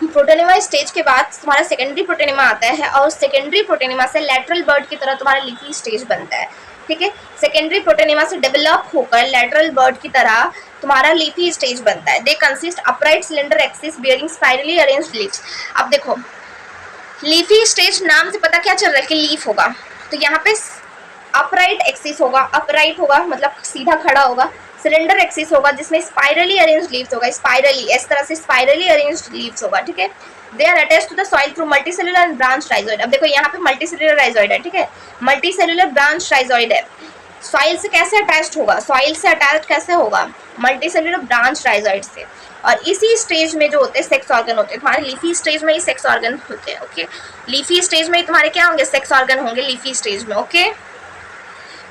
प्रोटोनेमा स्टेज के बाद तुम्हारा सेकेंडरी प्रोटोनेमा आता है और सेकेंडरी प्रोटोनेमा से लैटरल बर्ड की तरह तुम्हारा लीफी स्टेज बनता है, ठीक है। सेकेंडरी प्रोटोनेमा से डेवलप होकर लैटरल बर्ड की तरह तुम्हारा लीफी स्टेज बनता है। They consist upright cylinder axis bearing spirally arranged leaves. अब देखो लीफी स्टेज नाम से पता क्या चल रहा है कि लीफ होगा, तो यहाँ पे अपराइट एक्सिस होगा, अपराइट होगा मतलब सीधा खड़ा होगा, सिलेंडर एक्सिस होगा जिसमें स्पाइरली अरेंज्ड लीव्स होगा, स्पाइरली इस तरह से स्पाइरली अरेंज्ड लीव्स होगा, ठीक है। They are attached to the soil through multicellular and branch rhizoid. अब देखो यहाँ पे मल्टीसेलुलर राइजोइड है, ठीक है, मल्टीसेलुलर ब्रांच राइजोइड है। सॉइल से कैसे अटैच्ड होगा, सॉइल से अटैच कैसे होगा, मल्टीसेलुलर ब्रांच राइजोइड से। और इसी स्टेज में जो होते हैं सेक्स ऑर्गन होते हैं तुम्हारे, लीफी स्टेज में ही सेक्स ऑर्गन होते हैं। ओके, लीफी स्टेज में ही तुम्हारे क्या होंगे, सेक्स ऑर्गन होंगे लीफी स्टेज में। ओके,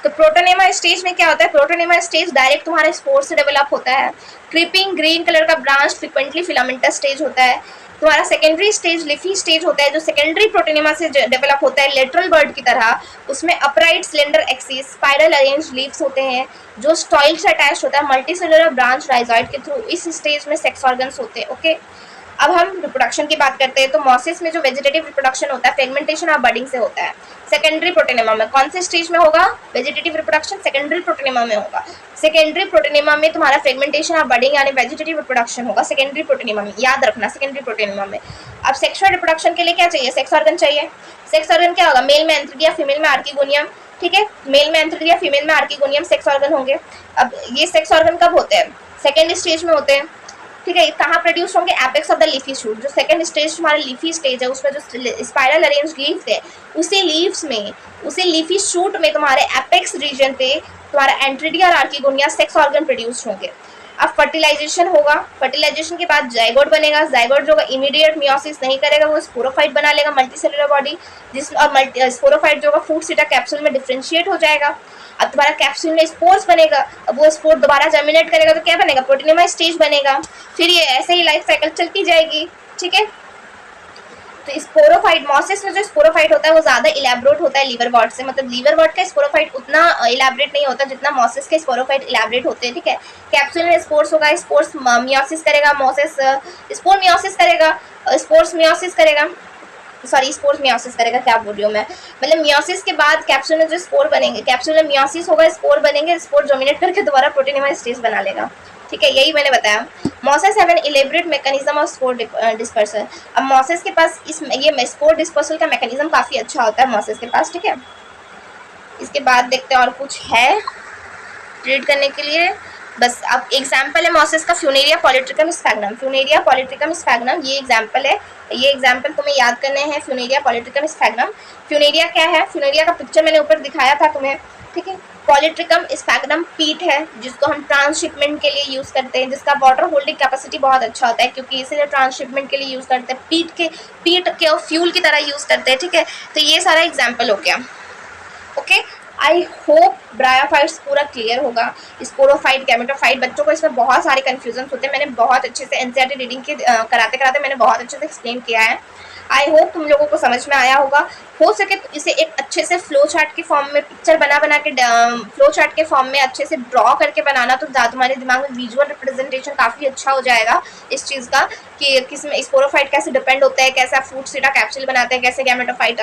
तो प्रोटोनेमा स्टेज में क्या होता है, प्रोटोनेमा स्टेज डायरेक्ट तुम्हारे स्पोर से डेवलप होता है। क्रीपिंग ग्रीन कलर का ब्रांच फ्रिक्वेंटली फिलामेंटस स्टेज होता है। तुम्हारा सेकेंडरी स्टेज लिफी स्टेज होता है, जो सेकेंडरी प्रोटोनेमा से डेवलप होता है लेटरल बर्ड की तरह। उसमें upright cylinder axis spiral arrange leaves होते हैं जो स्टॉइल से अटैच होता है मल्टी सेलुलर ब्रांच राइजॉइड के थ्रू। इस स्टेज में सेक्स ऑर्गन्स होते हैं। ओके, अब हम रिप्रोडक्शन की बात करते हैं। तो मॉसिस में जो वेजिटेटिव रिप्रोडक्शन होता है फ्रेगमेंटेशन और बडिंग से होता है। सेकेंडरी प्रोटोनेमा में कौन से स्टेज में होगा, वेजिटेटिव रिप्रोडक्शन सेकेंडरी प्रोटोनेमा में होगा। सेकेंडरी प्रोटोनेमा में तुम्हारा फ्रेगमेंटेशन और बडिंग यानी वेजिटेटिव रिप्रोडक्शन होगा सेकेंडरी प्रोटोनेमा में, याद रखना सेकेंडरी प्रोटोनेमा में। अब सेक्सुअल रिप्रोडक्शन के लिए क्या चाहिए, सेक्स ऑर्गन चाहिए। सेक्स ऑर्गन क्या होगा, मेल में एंथ्रेडिया फीमेल में आर्किगोनियम। ठीक है, मेल में एंथ्रेडिया फीमेल में आर्किगोनियम सेक्स ऑर्गन होंगे। अब ये सेक्स ऑर्गन कब होते हैं, सेकेंड स्टेज में होते हैं। ठीक है, कहाँ प्रोड्यूस होंगे, apex of the leafy shoot. जो सेकंड स्टेज हमारा लीफी स्टेज है उसमें जो स्पाइरल अरेंज लीव्स है उसी लीव्स में, उसी लीफी शूट में तुम्हारे एपेक्स रीजन पे तुम्हारा एंट्रिडिया और आर्किगोनिया सेक्स ऑर्गन प्रोड्यूस होंगे। अब फर्टिलाइजेशन होगा, फर्टिलाइजेशन के बाद जाइगोट बनेगा। जाइगोट जो इमीडिएट मियोसिस नहीं करेगा वो स्पोरोफाइट बना लेगा मल्टीसेलुलर बॉडी, जिस और स्पोरोफाइट जो होगा फूड सीटा कैप्सूल में डिफरेंशिएट हो जाएगा। अब तुम्हारा कैप्सूल में स्पोर्स बनेगा, अब वो स्पोर दोबारा जर्मिनेट करेगा तो क्या बनेगा, प्रोटीनेमा स्टेज बनेगा। फिर ये ऐसे ही लाइफ साइकिल चलती जाएगी। ठीक है, तो स्पोरोफाइट मॉसिस में जो स्पोरोफाइट होता है वो ज़्यादा इलेबोरेट होता है लीवर वॉर्ड से, मतलब लीवर वॉर्ड का स्पोरोफाइट उतना इलेबोरेट नहीं होता जितना मॉसिस के स्पोरोफाइट इलेबोरेट होते हैं। ठीक है, कैप्सूल में स्पोर्स होगा, स्पोर्स मियोसिस करेगा, मॉसिस स्पोर मियोसिस करेगा, स्पोर्स मियोसिस करेगा, सॉरी स्पोर्स मियोसिस करेगा, क्या बोल रही हूँ मैं, मतलब मियोसिस के बाद कैप्सूल में जो स्पोर बनेंगे, कैप्सूल में मियोसिस होगा, स्पोर बनेंगे, स्पोर डोमिनेट करके दोबारा प्रोटीनेमा स्टेज बना लेगा। ठीक है, यही मैंने बताया। Mosses have an elaborate mechanism of spore dispersal. अब मॉसिस के पास ये स्पोर डिस्पर्सल का मैकेनिज्म काफ़ी अच्छा होता है मॉसिस के पास। ठीक है, इसके बाद देखते हैं और कुछ है रीड करने के लिए। बस अब एग्जाम्पल है मॉसिस का फ्यूनेरिया पॉलिट्रिकम स्फैग्नम। फ्यूनेरिया पॉलिट्रिकम स्फैग्नम ये एग्जाम्पल है, ये एग्जाम्पल तुम्हें याद करने हैं। फ्यूनेरिया पॉलिट्रिकम स्फैग्नम, फ्यूनेरिया क्या है, फ्यूनेरिया का पिक्चर मैंने ऊपर दिखाया था तुम्हें। ठीक है, पॉलिट्रिकम स्फैग्नम पीट है जिसको हम ट्रांसशिपमेंट के लिए यूज़ करते हैं, जिसका वाटर होल्डिंग कैपेसिटी बहुत अच्छा होता है क्योंकि इसीलिए ट्रांसशिपमेंट के लिए यूज़ करते हैं, पीट के और फ्यूल की तरह यूज़ करते हैं। ठीक है, तो ये सारा एग्जाम्पल हो गया। ओके, आई होप ब्रायोफाइट्स पूरा क्लियर होगा। स्पोरोफाइट, गैमेटोफाइट, बच्चों को इसमें बहुत सारे कन्फ्यूजन होते हैं। मैंने बहुत अच्छे से एनसीईआरटी रीडिंग के कराते कराते मैंने बहुत अच्छे से एक्सप्लेन किया है। आई होप तुम लोगों को समझ में आया होगा। हो सके तो इसे एक अच्छे से फ्लो चार्ट के फॉर्म में पिक्चर बना के फ्लो चार्ट के फॉर्म में अच्छे से ड्रॉ करके बनाना, तो तुम्हारे दिमाग में विजुअल रिप्रेजेंटेशन काफ़ी अच्छा हो जाएगा इस चीज़ का कि किस में स्पोरोफाइट कैसे डिपेंड होता है, कैसे आप फूड सीटा कैप्सूल बनाते हैं, कैसे गैमेटोफाइट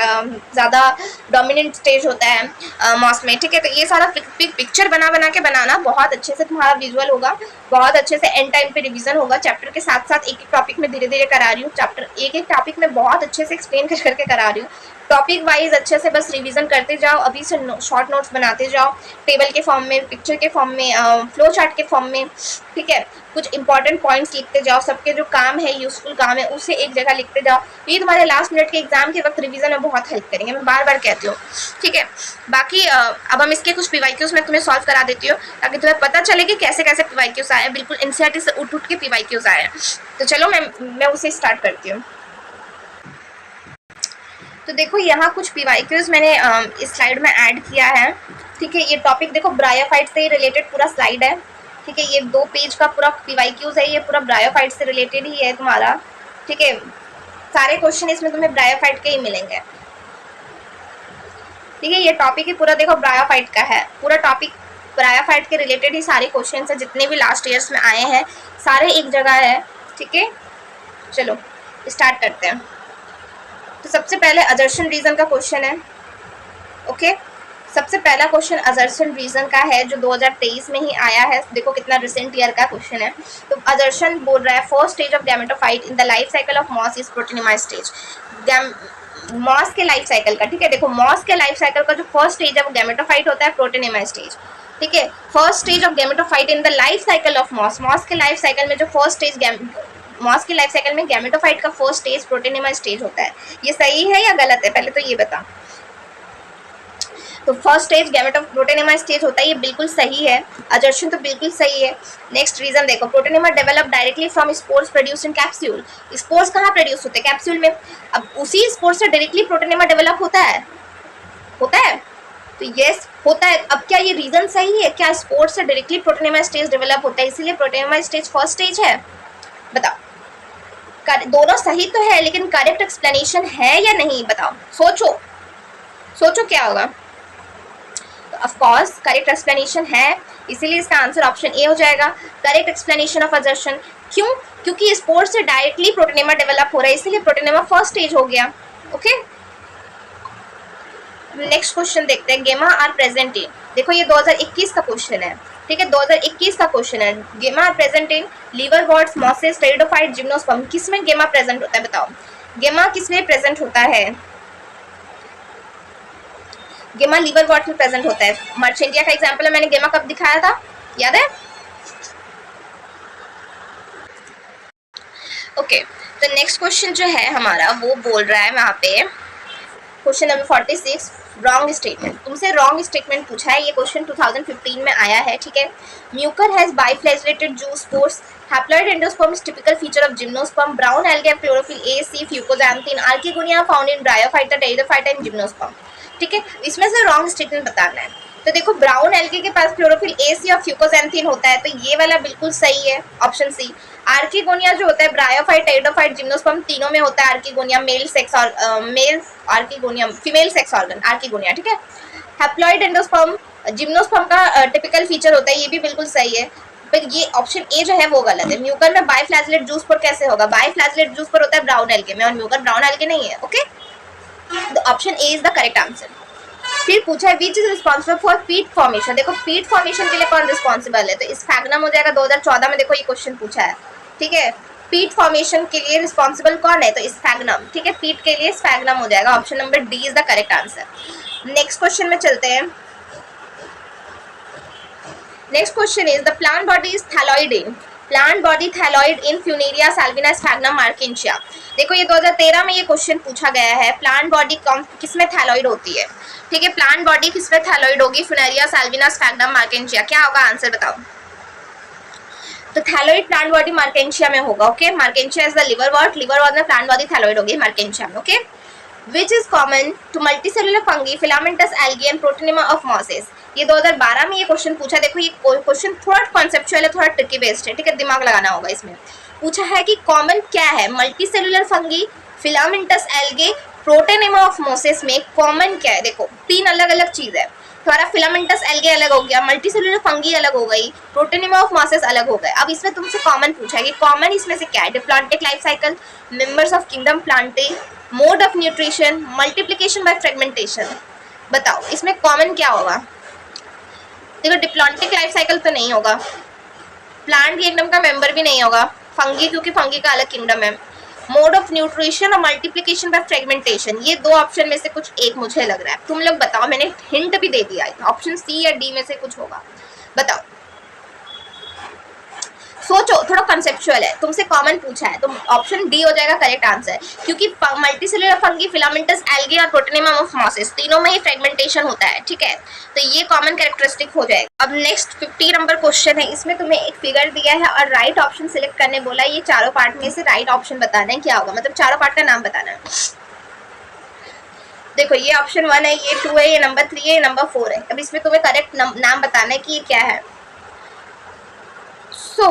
ज़्यादा डोमिनेंट स्टेज होता है मॉस में। ठीक है, तो ये सारा पिक्चर बना के बनाना बहुत अच्छे से तुम्हारा विजुअल होगा, बहुत अच्छे से एंड टाइम पे रिवीजन होगा। चैप्टर के साथ साथ एक एक टॉपिक में धीरे धीरे करा रही हूँ, चैप्टर एक एक टॉपिक में बहुत अच्छे से एक्सप्लेन करके करा रही हूँ। टॉपिक वाइज अच्छे से बस रिवीजन करते जाओ, अभी से शॉर्ट नोट्स बनाते जाओ, टेबल के फॉर्म में, पिक्चर के फॉर्म में, फ्लो चार्ट के फॉर्म में। ठीक है, कुछ इंपॉर्टेंट पॉइंट्स लिखते जाओ, सबके जो काम है यूजफुल काम है उसे एक जगह लिखते जाओ। ये तुम्हारे लास्ट मिनट के एग्जाम के वक्त रिवीजन में बहुत हेल्प करेंगे, मैं बार बार कहती हूँ। ठीक है, बाकी अब हम इसके कुछ पीवाईक्यूज में तुम्हें सॉल्व करा देती हूँ ताकि तुम्हें पता चले कि कैसे कैसे पीवाईक्यूज आए, बिल्कुल एनसीईआरटी से उठ के पीवाईक्यूज आए। तो चलो मैं उसे स्टार्ट करती हूँ। तो देखो यहाँ कुछ पीवाईक्यूज मैंने इस स्लाइड में ऐड किया है। ठीक है, ये टॉपिक देखो ब्रायोफाइट से रिलेटेड पूरा स्लाइड है। ठीक है, ये 2 पेज का पूरा पीवाईक्यूज है, ये पूरा ब्रायोफाइट से रिलेटेड ही है तुम्हारा। ठीक है, सारे क्वेश्चन इसमें तुम्हें ब्रायोफाइट के ही मिलेंगे। ठीक है, ये टॉपिक ही पूरा देखो ब्रायोफाइट का है, पूरा टॉपिक ब्रायोफाइट के रिलेटेड ही सारे क्वेश्चन है, जितने भी लास्ट ईयर्स में आए हैं सारे एक जगह है। ठीक है, चलो स्टार्ट करते हैं। तो सबसे पहले अजर्शन रीजन का क्वेश्चन है। ओके, सबसे पहला क्वेश्चन अजर्शन रीजन का है जो 2023 में ही आया है। देखो कितना रिसेंट ईयर का क्वेश्चन है। तो अजर्शन बोल रहा है first stage of gametophyte in the life cycle of moss is protonema stage. Moss के लाइफ साइकिल का, ठीक है, देखो मॉस के लाइफ साइकिल का जो फर्स्ट स्टेज है वो गैमेटोफाइट होता है, प्रोटीनेमा स्टेज। ठीक है, first stage of gametophyte in the life cycle of moss, moss के लाइफ साइकिल में जो फर्स्ट स्टेज मॉस की लाइफ साइकिल में गैमेटोफाइट का फर्स्ट स्टेज प्रोटीनेमा स्टेज होता है। ये सही है या गलत है, पहले तो ये बता। तो फर्स्ट स्टेज गैमेटोप्रोटेनेमा स्टेज होता है, ये बिल्कुल सही है, अजर्शन तो बिल्कुल सही है। नेक्स्ट रीजन देखो, protonema develop directly from spores produce in capsule. Spores कहाँ प्रोड्यूस होते हैं? कैप्सूल में। अब उसी स्पोर्स से डायरेक्टली प्रोटेनेमा डेवलप होता है तो यस होता है। अब क्या ये रीजन सही है? क्या स्पोर्स से डायरेक्टली प्रोटेनेमा स्टेज डेवलप होता है, इसीलिए प्रोटेनेमा स्टेज फर्स्ट स्टेज है? बताओ, दोनों सही तो है, लेकिन करेक्ट एक्सप्लेनेशन है या नहीं? बताओ, सोचो क्या होगा। तो ऑफ कोर्स करेक्ट एक्सप्लेनेशन है, इसीलिए इसका आंसर ऑप्शन ए हो जाएगा, करेक्ट एक्सप्लेनेशन ऑफ अजर्शन। क्यों? क्योंकि स्पोर्स से डायरेक्टली प्रोटेनेमा डेवलप हो रहा है, इसीलिए प्रोटेनेमा फर्स्ट स्टेज हो गया। ओके, नेक्स्ट क्वेश्चन देखते हैं, गेमा आर प्रेजेंट इन। देखो ये 2021 का क्वेश्चन है, ठीक है, 2021 का क्वेश्चन है। Gemma are present in liverworts, mosses, pteridophyte, gymnosperm. किसमें गेमा प्रेजेंट होता है? बताओ, गेमा किसमें प्रेजेंट होता है? गेमा लीवर वॉर्ड में प्रेजेंट होता है। मर्चेंटिया का एग्जांपल है, मैंने गेमा कब दिखाया था, याद है? ओके, तो नेक्स्ट क्वेश्चन जो है हमारा वो बोल रहा है वहाँ पे, क्वेश्चन नंबर 46, रॉन्ग स्टेटमेंट। तुमसे रॉन्ग स्टेटमेंट पूछा है, ये क्वेश्चन 2015 में आया है, ठीक है। Mucor has biflagellated zoospores, haploid endosperm is typical feature of gymnosperm, brown algae have chlorophyll a, c, fucoxanthin, archegonia found in bryophyta, pteridophyta and gymnosperm. ठीक है, इसमें से रॉन्ग स्टेटमेंट बताना है। तो देखो, ब्राउन एल्गे के पास क्लोरोफिल ए, सी और फ्यूकोजैंथीन होता है, तो ये वाला बिल्कुल सही है, ऑप्शन सी। आर्किगोनिया जो होता है ब्रायोफाइट, टेरिडोफाइट, जिम्नोस्पर्म तीनों में होता है आर्किगोनिया, मेल सेक्स और male archegonia, female sex organ archegonia, ठीक है। हैप्लॉइड एंडोस्पर्म जिम्नोस्पर्म का टिपिकल फीचर होता है, ये भी बिल्कुल सही है। पर ये ऑप्शन ए जो है वो गलत है। म्यूकर में बाइफ्लैजेलेट जूस पर कैसे होगा? बाइफ्लैजेलेट जूस पर होता है ब्राउन एल्गे में, और म्यूकर ब्राउन एल्गे नहीं है। Okay, option A is the correct answer. फिर पूछा है विच इज रिस्पॉन्सिबल फॉर पीट फॉर्मेशन। देखो, पीट फॉर्मेशन के लिए कौन रिस्पॉन्सिबल है? तो स्फैग्नम हो जाएगा। 2014 में देखो ये क्वेश्चन पूछा है, ठीक है। पीट फॉर्मेशन के लिए रिस्पॉन्सिबल कौन है? तो स्फैग्नम, ठीक है। पीट के लिए स्फैग्नम हो जाएगा, option number D is the correct answer. Next question में चलते हैं। Next question is the plant body is thalloid in. Plant body thalloid in Funaria, Salvinia, Sphagnum, Marchantia. देखो ये 2013 में ये क्वेश्चन पूछा गया है, प्लांट बॉडी किसमें थैलॉइड होती है? ठीक है, प्लांट बॉडी किसमें थैलॉइड होगी? Funaria, Salvinia, Sphagnum, Marchantia. क्या होगा आंसर? बताओ। तो थैलॉइड प्लांट बॉडी मार्केंशिया में होगा। Okay, Marchantia is the liverwort, liverwort में प्लांट बॉडी थैलॉइड होगी मार्केंशिया में। Okay, which is common to multicellular fungi, filamentous, algae and protonema of mosses. ये 2012 में ये क्वेश्चन पूछा। देखो ये क्वेश्चन थोड़ा कॉन्सेप्चुअल है, थोड़ा ट्रिकी बेस्ड है, ठीक है, दिमाग लगाना होगा इसमें। पूछा है कि कॉमन क्या है multicellular fungi, filamentous, algae, protonema of mosses में कॉमन क्या है? देखो, तीन अलग अलग चीज है। तुम्हारा फिलामेंटस एल्गे अलग हो गया, मल्टीसेलुलर फंगी अलग हो गई, प्रोटेनेमा ऑफ मॉसेस अलग हो गए। अब इसमें तुमसे कॉमन पूछा है कि कॉमन इसमें से क्या है? Diplontic life cycle, members of kingdom Plantae, mode of nutrition, multiplication by fragmentation. बताओ इसमें कॉमन क्या होगा? देखो, डिप्लॉन्टिक लाइफ साइकिल तो नहीं होगा, प्लांट किंगडम का मेंबर भी नहीं होगा, फंगी क्योंकि फंगी का अलग किंगडम है, मोड ऑफ न्यूट्रिशन और मल्टीप्लिकेशन बाय फ्रेगमेंटेशन। ये दो ऑप्शन में से कुछ एक मुझे लग रहा है, तुम लोग बताओ। मैंने हिंट भी दे दिया है, ऑप्शन सी या डी में से कुछ होगा, बताओ। सोचो, थोड़ा कंसेप्चुअल है, तुमसे कॉमन पूछा है, तो ऑप्शन डी हो जाएगा करेक्ट आंसर, क्योंकि मल्टीसेलुलर फंगी, फिलामेंटस, एल्गे और प्रोटेनेमा ऑफ मॉसेस तीनों में ही फ्रेगमेंटेशन होता है, ठीक है। तो ये कॉमन कैरेक्टरिस्टिक हो जाएगा। अब नेक्स्ट 50 नंबर क्वेश्चन है, इसमें तुम्हें एक फिगर दिया है और राइट ऑप्शन सिलेक्ट करने बोला। ये चारों पार्ट में से राइट ऑप्शन बताना है क्या होगा, मतलब चारों पार्ट का नाम बताना है। देखो, ये ऑप्शन 1 है, ये 2 है, ये नंबर 3 है, ये नंबर 4 है। अब इसमें तुम्हें करेक्ट नाम बताना है कि ये क्या है। तो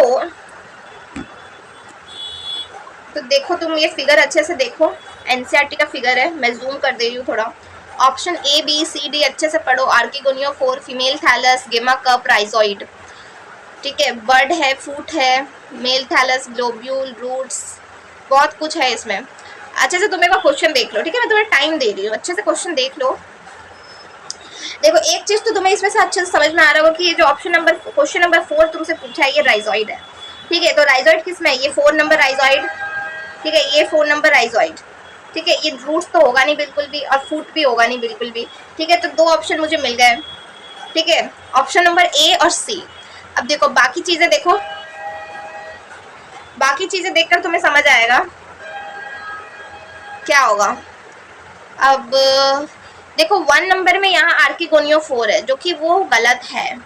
देखो, तुम ये फिगर अच्छे से देखो, एनसीईआरटी का फिगर है, मैं जूम कर दे रही हूँ थोड़ा। Option A, B, C, D अच्छे से पढ़ो। Archegonia 4, female thallus, gemma cup, rhizoid, ठीक है। बर्ड है, फ्रूट है, मेल थैलस, ग्लोब्यूल, रूट्स, बहुत कुछ है इसमें। अच्छे से तुम्हें का क्वेश्चन देख लो, ठीक है, मैं तुम्हें टाइम दे रही हूँ, अच्छे से क्वेश्चन देख लो। देखो, एक चीज तो तुम्हें इसमें से अच्छे से समझ में आ रहा होगा कि ये जो क्वेश्चन नंबर 4 तुमसे पूछा है, ये राइजोइड है, ठीक है। तो राइजोइड किसमें है? ये 4 नंबर राइजोइड, ठीक है, ये 4 नंबर राइजोइड, ठीक है। ये रूट्स तो होगा नहीं बिल्कुल भी, और फूट भी होगा नहीं बिल्कुल भी, ठीक है। तो दो ऑप्शन मुझे मिल गए, ठीक है, ऑप्शन नंबर ए और सी। अब देखो बाकी चीजें देखो, बाकी चीजें देखकर तुम्हें समझ आएगा क्या होगा। अब देखो 1 नंबर में यहाँ आर्किगोनियोफोर है, जो कि वो गलत है।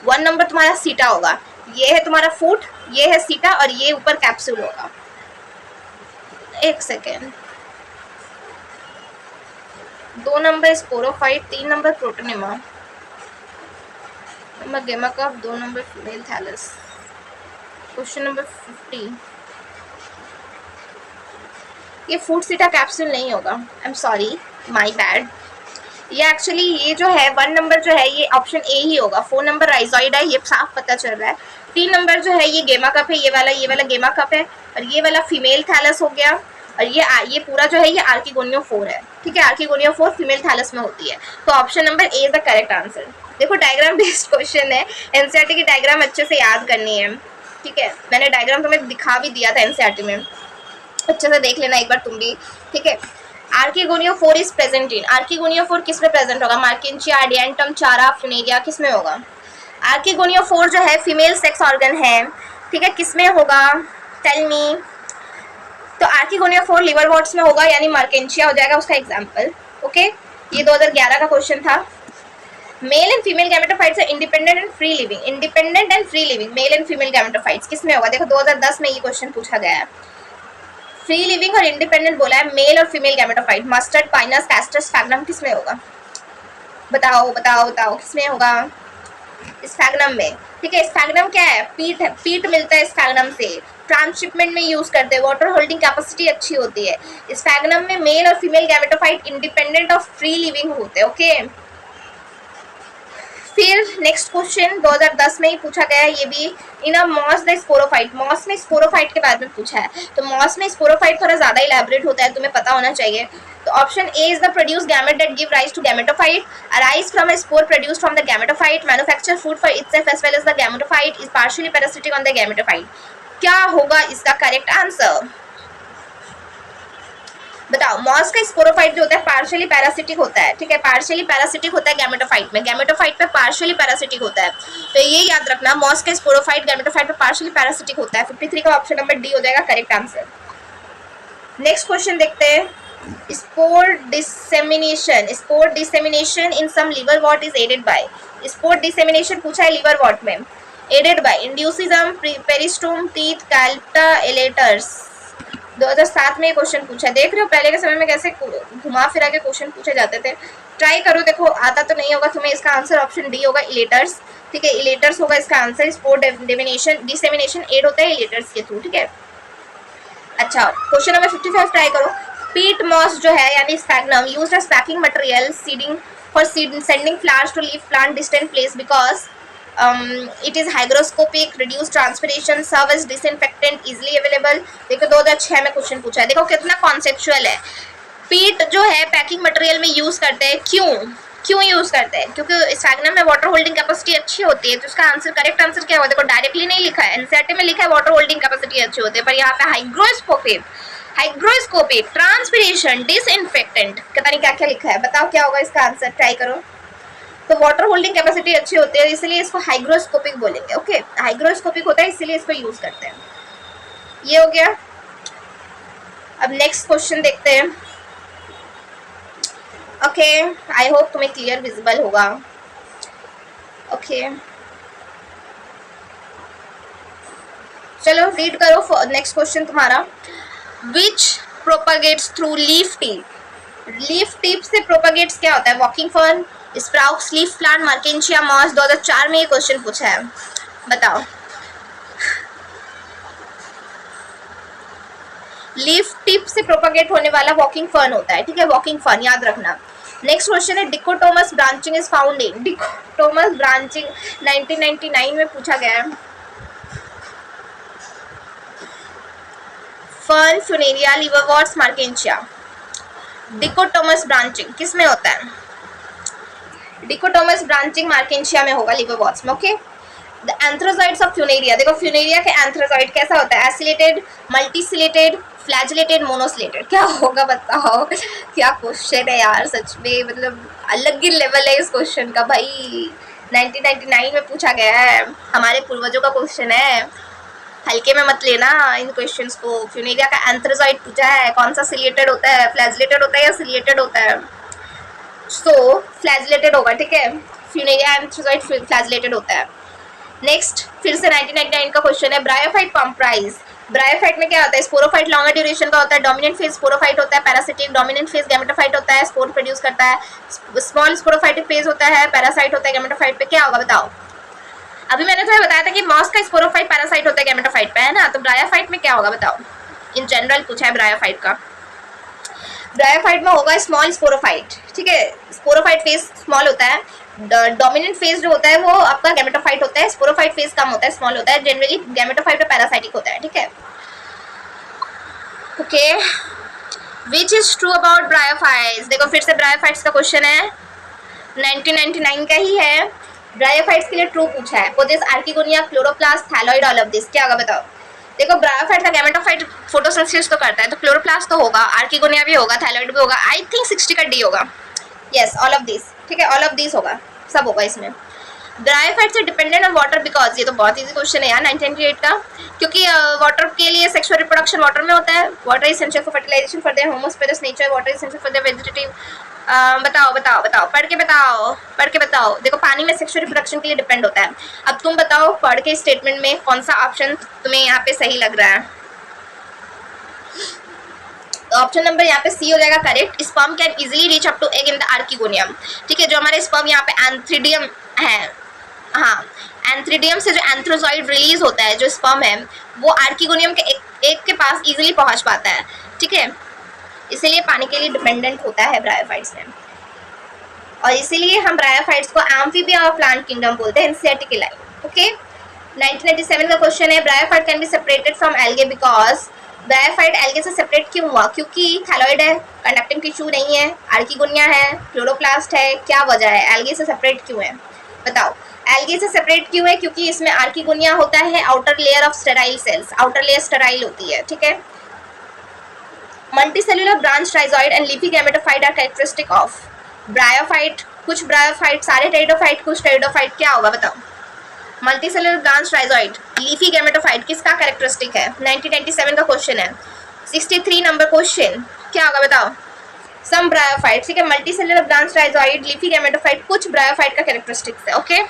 1 नंबर तुम्हारा सीटा होगा, ये है तुम्हारा फूट, ये है सीटा और ये ऊपर कैप्सूल होगा। एक second, 2 number sporophyte, 3 number protonema, number gemma cup, 2 number female thallus. Question number 50, ये फूड सीटा कैप्सूल नहीं होगा, I am sorry, my bad. ये एक्चुअली ये जो है 1 नंबर जो है ये ऑप्शन ए ही होगा। 4 नंबर राइजॉइड है, ये साफ पता चल रहा है। 3 नंबर जो है ये गेमा कप है, ये वाला गेमा कप है, और ये वाला फीमेल थैलस हो गया, और ये पूरा जो है ये आर्किगोनियोफोर है, ठीक है। आर्किगोनियोफोर फीमेल थैलस में होती है, तो option number A is the correct answer. देखो डायग्राम बेस्ड क्वेश्चन है, एनसीईआरटी की डायग्राम अच्छे से याद करनी है, ठीक है। मैंने डायग्राम तुम्हें दिखा भी दिया था एनसीईआरटी में, अच्छे से देख लेना एक बार तुम भी, ठीक है। आर्किगोनियोफोर इज प्रेजेंट इन, आर्किगोनियोफोर किस में प्रेजेंट होगा? मार्किंचिया, एडियंटम, चारा, फ्यूनेरिया, किस में होगा? आर्किगोनियोफोर जो है फीमेल सेक्स ऑर्गन है, ठीक है, किस में होगा? Tell me. तो आर्किगोनियोफोर लिवर वॉट्स में होगा, यानी मार्किंचिया हो जाएगा उसका एग्जाम्पल, ओके। ये 2011 का क्वेश्चन था। Male and female gametophytes are independent and free living, independent and free living male and female gametophytes किस में होगा? देखो 2010 में ये क्वेश्चन पूछा गया है। फ्री लिविंग और इंडिपेंडेंट बोला है, मेल और female gametophyte, mustard, Pinus, castor, sphagnum किस में होगा? बताओ बताओ बताओ, किस में होगा? स्फैग्नम में, ठीक है। स्फैग्नम क्या है? पीट है, पीट मिलता है स्फैग्नम से, ट्रांसशिपमेंट में यूज करते हैं, वाटर होल्डिंग कैपेसिटी अच्छी होती है। स्फैग्नम में मेल और फीमेल गैमेटोफाइट इंडिपेंडेंट और फ्री लिविंग होते हैं, ओके। फिर नेक्स्ट क्वेश्चन 2010 में ही पूछा गया है ये भी, इन अ मॉस द स्पोरोफाइट, मॉस में स्पोरोफाइट के बारे में पूछा है। तो मॉस में स्पोरोफाइट थोड़ा ज्यादा इलैबोरेट होता है, तुम्हें पता होना चाहिए। तो option A is the produce gamete that give rise to gametophyte, arise from a spore produced from the gametophyte, manufacture food for itself as well as the gametophyte, is partially parasitic on the gametophyte. क्या होगा इसका correct answer? बताओ। Moss का sporophyte जो होता है partially parasitic होता है, ठीक है, पार्शियली पैरासिटिक होता है गैमेटोफाइट में, गैमेटोफाइट पे पार्शियली पैरासिटिक होता है। तो ये याद रखना, मॉस का स्पोरोफाइट गैमेटोफाइट पे पार्शियली पैरासिटिक होता है। 53 का ऑप्शन नंबर डी हो जाएगा करेक्ट आंसर। नेक्स्ट क्वेश्चन देखते हैं, spore dissemination, spore dissemination in some liverworts is aided by, spore dissemination पूछा है लिवर वॉट में, aided by indusium, peristome, teeth, calyptra, elaters. 2007 में क्वेश्चन पूछा है, देख रहे हो पहले के समय में कैसे घुमा फिरा के क्वेश्चन पूछे जाते थे। ट्राई करो, देखो आता तो नहीं होगा तुम्हें, इसका आंसर ऑप्शन डी होगा, इलेटर्स, ठीक है, इलेटर्स होगा इसका आंसर। स्पोर डिसेमिनेशन एड होता है इलेटर्स के थ्रू, ठीक है। अच्छा, क्वेश्चन नंबर 55 ट्राई करो। पीट मॉस जो है यानी sphagnum used as packing material seeding for sending flowers to live plant distant place because it is hygroscopic, reduce transpiration, serve as disinfectant, easily available। देखो 2006 में क्वेश्चन पूछा है, देखो कितना कॉन्सेप्चुअल है। पीट जो है पैकिंग मटेरियल में यूज करते हैं, क्यों यूज करते हैं? क्योंकि स्फैग्नम में वाटर होल्डिंग कैपेसिटी अच्छी होती है। तो इसका आंसर करेक्ट आंसर क्या होगा? देखो डायरेक्टली नहीं लिखा है, एनसीईआरटी में लिखा है वाटर होल्डिंग कैपेसिटी अच्छी होती है, पर यहाँ पे हाइग्रोस्कोपिक, ट्रांसपिरेशन, डिसइंफेक्टेंट, पता नहीं क्या क्या लिखा है। बताओ क्या होगा इसका आंसर, ट्राई करो। तो वाटर होल्डिंग कैपेसिटी अच्छी होती है, इसलिए इसको हाइग्रोस्कोपिक बोलेंगे, ओके। हाइग्रोस्कोपिक होता है इसलिए इसको यूज करते हैं। ये हो गया। अब नेक्स्ट क्वेश्चन देखते हैं, ओके। आई होप तुम्हें क्लियर विजिबल होगा, ओके। चलो रीड करो नेक्स्ट क्वेश्चन तुम्हारा, which propagates through leaf tip, leaf tip से प्रोपागेट्स क्या होता है? Walking fern, sprouts, leaf plant, Marchantia, moss. 2004 में ये क्वेश्चन पूछा है, बताओ। लीफ टिप से प्रोपागेट होने वाला वॉकिंग फर्न होता है, ठीक है, वॉकिंग फर्न याद रखना। नेक्स्ट क्वेश्चन है, dichotomous branching is found in, dichotomous branching 1999 में पूछा गया है। Fern, Funaria, liverworts, Marchantia. Dichotomous branching किस में होता है? डिकोटोमस ब्रांचिंग मार्केंशिया में होगा, लिवरवॉर्ट्स में, okay. The antherozoids of Funaria, देखो फ्यूनेरिया के एंथ्रोजॉइड कैसा होता है? Aciliated, multiciliated, flagellated, monociliated. क्या होगा बताओ? क्या क्वेश्चन है यार, सच में मतलब अलग ही लेवल है इस क्वेश्चन का भाई। 1999 में पूछा गया है, हमारे पूर्वजों का क्वेश्चन है, हल्के में मत लेना इन क्वेश्चंस को। फ्यूनेरिया का एंथ्रोजॉइड पूछा है, कौन सा सिलेटेड होता है, फ्लैजिलेटेड होता है या सिलेटेड होता है? सो फ्लैजिलेटेड होगा, ठीक है, फ्यूनेरिया एंथ्रोजॉइड फ्लैजिलेटेड होता है। नेक्स्ट फिर से 1999 का क्वेश्चन है, ब्रायोफाइट कॉम्प्राइज, ब्रायोफाइट में क्या होता है, स्पोरोफाइट लॉन्गर ड्यूरेशन का होता है, डोमिनेंट फेज स्पोरोफाइट होता है, पैरासिटिक डोमिनेंट फेज गैमेटोफाइट होता है, स्पोर प्रोड्यूस करता है, स्मॉल स्पोरोफाइटिक फेज होता है, पैरासाइट होता है गैमेटोफाइट पे, क्या होगा बताओ। अभी मैंने तुम्हें बताया था कि मॉस का स्पोरोफाइट पैरासाइट होता है गैमेटोफाइट पे, है ना, तो ब्रायोफाइट में क्या होगा बताओ, इन जनरल पूछा है ब्रायोफाइट का। ब्रायोफाइट में होगा स्मॉल स्पोरोफाइट, ठीक है, स्पोरोफाइट फेज स्मॉल होता है, डोमिनेंट फेज जो होता है वो आपका गैमेटोफाइट होता है, स्पोरोफाइट फेज कम होता है, स्मॉल होता है, जनरली गैमेटोफाइट और पैरासाइटिक होता है, ठीक है। Okay, which is true about bryophytes, देखो फिर से ब्रायोफाइट्स का क्वेश्चन है, 1999 का ही है, ब्रायोफाइट्स के लिए ट्रू पूछा है, possess archegonia, chloroplast, thalloid, all of this, क्या होगा बताओ। देखो ब्रायोफाइट का गैमेटोफाइट फोटोसिंथेसिस तो करता है, तो क्लोरोप्लास्ट तो होगा, आर्किगोनिया भी होगा, थैलॉइड भी होगा, आई थिंक 60 का डी होगा, यस ऑल ऑफ दिस, ठीक है, ऑल ऑफ दिस होगा, सब होगा इसमें। ब्रायोफाइट से डिपेंडेंट ऑन वाटर बिकॉज, ये तो बहुत इजी क्वेश्चन है यार 1998 का, क्योंकि वाटर के लिए सेक्सुअल रिप्रोडक्शन वाटर में होता है, water is essential for fertilization for their homosporous nature, water is essential for their vegetative, बताओ बताओ बताओ, पढ़ के बताओ, पढ़ के बताओ। देखो पानी में सेक्सुअल रिप्रोडक्शन के लिए डिपेंड होता है। अब तुम बताओ पढ़ के स्टेटमेंट में कौन सा ऑप्शन तुम्हें यहाँ पे सही लग रहा है। ऑप्शन नंबर यहाँ पे सी हो जाएगा correct, sperm can easily reach up to egg in the archegonium, ठीक है, जो हमारे स्पर्म यहाँ पे एंथ्रीडियम है, हाँ एंथ्रीडियम से जो एंथ्रोजॉइड रिलीज होता है, जो स्पर्म है वो आर्किगोनियम के एक के पास इजीली पहुँच पाता है, ठीक है, इसीलिए पानी के लिए डिपेंडेंट होता है ब्रायोफाइट्स में, और इसीलिए हम ब्रायोफाइट्स को एम्फीबिया और प्लांट किंगडम बोलते हैं, एनसीईआरटी लाइन। ओके, 1997 का क्वेश्चन है, bryophyte can be separated from algae because, bryophyte algae से सेपरेट क्यों हुआ, क्योंकि थैलॉइड है, कंडक्टिंग टिश्यू नहीं है, आर्किगोनिया है, क्लोरोप्लास्ट है, क्या वजह है, एल्गे से सेपरेट क्यों है बताओ। एल्गे से सेपरेट क्यों है, क्योंकि इसमें आर्किगोनिया होता है, outer layer of sterile cells, outer layer sterile होती है, ठीक है। Multicellular branch rhizoid and leafy gametophyte are characteristic of bryophyte, कुछ ब्रायोफाइट, सारे टेरिडोफाइट, कुछ टेरिडोफाइट, क्या होगा बताओ। Multicellular branch rhizoid, leafy gametophyte किसका कैरेक्टरिस्टिक है, 1997 का क्वेश्चन है, 63 नंबर क्वेश्चन, क्या होगा बताओ। सम ब्रायोफाइट, ठीक है, multicellular branch rhizoid, leafy gametophyte, कुछ ब्रायोफाइट का कैरेक्टरिस्टिक्स है। ओके,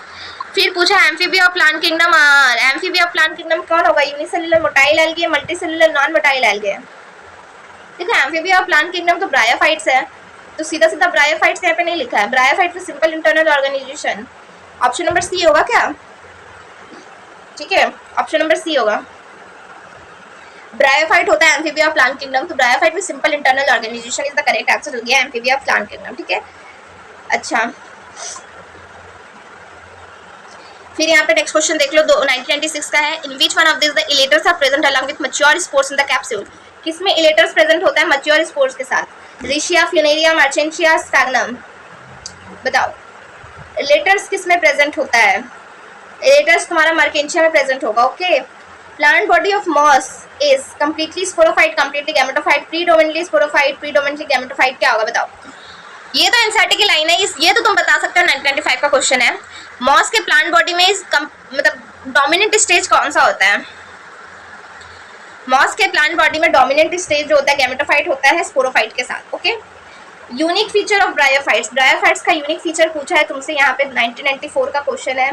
फिर पूछा amphibia of plant kingdom, amphibia of plant kingdom कौन होगा, unicellular motile algae, multicellular non motile algae. देखो एम्फीबिया ऑफ प्लांट किंगडम तो ब्रायोफाइट्स है, तो सीधा सीधा ब्रायोफाइट्स यहाँ पे नहीं लिखा है, ब्रायोफाइट में simple internal organisation, option number C होगा क्या, ठीक है, ऑप्शन नंबर सी होगा, ब्रायोफाइट होता है एम्फीबिया ऑफ प्लांट किंगडम, तो ब्रायोफाइट में simple internal organisation is the correct answer, हो गया एम्फीबिया ऑफ प्लांट किंगडम, ठीक है। अच्छा फिर यहाँ पे नेक्स्ट क्वेश्चन देख लो, 1996 का है, in which one of this the elaters are present along with mature spores in the capsule, किसमें इलेटर्स प्रेजेंट होता है मैच्योर स्पोर्स के साथ, रिशिया, फ्यूनेरिया, मर्चेंटिया, स्पैग्नम, बताओ इलेटर्स किसमें प्रेजेंट होता है, इलेटर्स तुम्हारा मर्केंटिया में प्रेजेंट होगा। Okay, plant body of moss is completely sporophyte, completely gametophyte, predominantly sporophyte, predominantly gametophyte, क्या होगा बताओ। ये तो एनसीईआरटी की लाइन है, ये तो तुम बता सकते हो, 1995 का क्वेश्चन है, मॉस के प्लांट बॉडी में मतलब डोमिनेंट स्टेज कौन सा होता है, मॉस के प्लांट बॉडी में डोमिनेंट स्टेज जो होता है गैमेटोफाइट होता है स्पोरोफाइट के साथ। Okay, unique feature of bryophytes, bryophytes का यूनिक फीचर पूछा है तुमसे यहाँ पे, 1994 का क्वेश्चन है,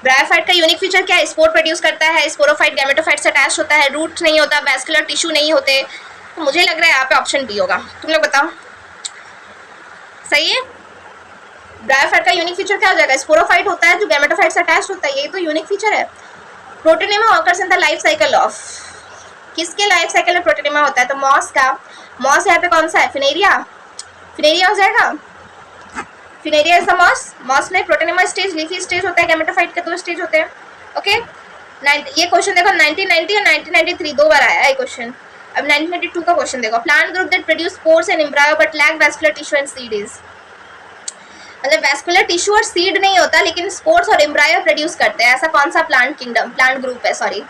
ब्रायोफाइट का यूनिक फीचर क्या है, स्पोर प्रोड्यूस करता है, स्पोरोफाइट गैमेटोफाइट से अटैच होता है, रूट नहीं होता, वैस्कुलर टिश्यू नहीं होते, तो मुझे लग रहा है यहाँ पे ऑप्शन बी होगा, तुम लोग बताओ सही है। ब्रायोफाइट का यूनिक फीचर क्या हो जाएगा, स्पोरोफाइट होता है जो गैमेटोफाइट से अटैच होता है, यही तो यूनिक फीचर है। Protonema occurs in the life cycle of, किसके लाइफ साइकिल में प्रोटोनेमा होता है, तो मॉस का, मॉस यहाँ पे कौन सा है, फिनेरिया, फिनेरिया हो जाएगा, funaria is the moss, moss में प्रोटोनेमा स्टेज, लीफी स्टेज होता है, गैमेटोफाइट के 2 स्टेज होते हैं। ओके, ये क्वेश्चन देखो 1990 और 1993 2 बार आया है क्वेश्चन। अब 1992 का क्वेश्चन देखो, plant group that produce spores and embryo but lack vascular tissue and seed is, मतलब वैस्कुलर टिश्यू और सीड नहीं होता लेकिन स्पोर्स और एम्ब्रायो प्रोड्यूस करते हैं, ऐसा कौन सा प्लांट किंगडम, प्लांट ग्रुप है सॉरी,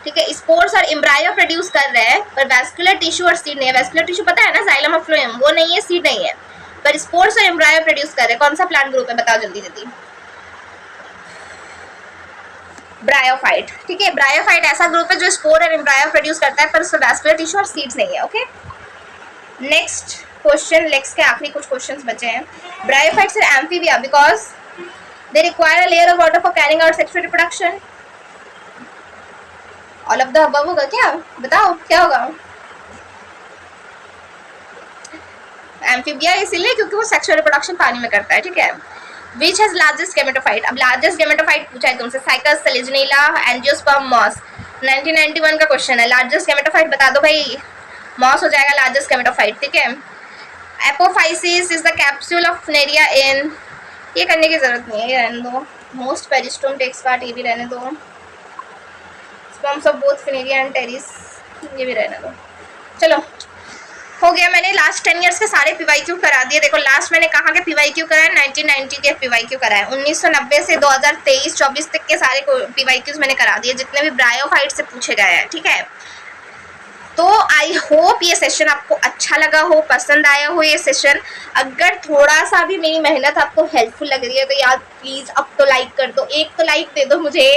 ठीक है, स्पोर्स और एम्ब्रायो प्रोड्यूस कर रहे हैं पर वैस्कुलर टिश्यू और सीड नहीं है, वैस्कुलर टिश्यू पता है ना जाइलम और फ्लोएम, वो नहीं है, सीड नहीं है, पर स्पोर्स और एम्ब्रायो प्रोड्यूस कर रहे हैं, कौन सा प्लांट ग्रुप है बताओ जल्दी जल्दी, ब्रायोफाइट, ठीक है, ब्रायोफाइट ऐसा ग्रुप है जो स्पोर और एम्ब्रायो प्रोड्यूस करता है पर उसमें वैस्कुलर टिश्यू और सीड्स नहीं है। ओके, नेक्स्ट क्वेश्चन लेक्स के आखिरी कुछ क्वेश्चंस बचे हैं. ब्रायोफाइट्स और amphibia because they require a layer of water for carrying out sexual reproduction. All of the above होगा क्या? बताओ क्या होगा. एम्फीबिया इसीलिए क्योंकि वो सेक्सुअल रिप्रोडक्शन पानी में करता है. ठीक है. Which has largest gametophyte. अब लार्जेस्ट गेमेटोफाइट पूछा है तुमसे. Cycas, Selaginella, angiosperm, moss. 1991 का क्वेश्चन है. लार्जेस्ट गेमेटोफाइट बता दो भाई. मॉस हो जाएगा लार्जेस्ट गेमेटोफाइट. ठीक है. Apophysis is the capsule of फनेरिया इन. ये करने की जरूरत नहीं है, ये रहने दो. मोस्ट पेरिस्टोम टेक्स पार्ट, ये भी रहने दो. Sperms of both Funaria and Pteris, ये भी रहने दो. चलो हो गया. मैंने लास्ट 10 ईयर्स के सारे पीवाईक्यू करा दिए. देखो लास्ट मैंने कहा कि पीवाईक्यू करा है 1990 के पीवाईक्यू करा है. 1990 से 2023-24 तक के सारे पीवाईक्यूज मैंने करा दिए जितने भी ब्रायोफाइट से पूछे गए हैं. ठीक है. तो आई होप ये सेशन आपको अच्छा लगा हो, पसंद आया हो ये सेशन. अगर थोड़ा सा भी मेरी मेहनत आपको हेल्पफुल लग रही है तो यार प्लीज़ अब तो लाइक कर दो. एक तो लाइक दे दो मुझे.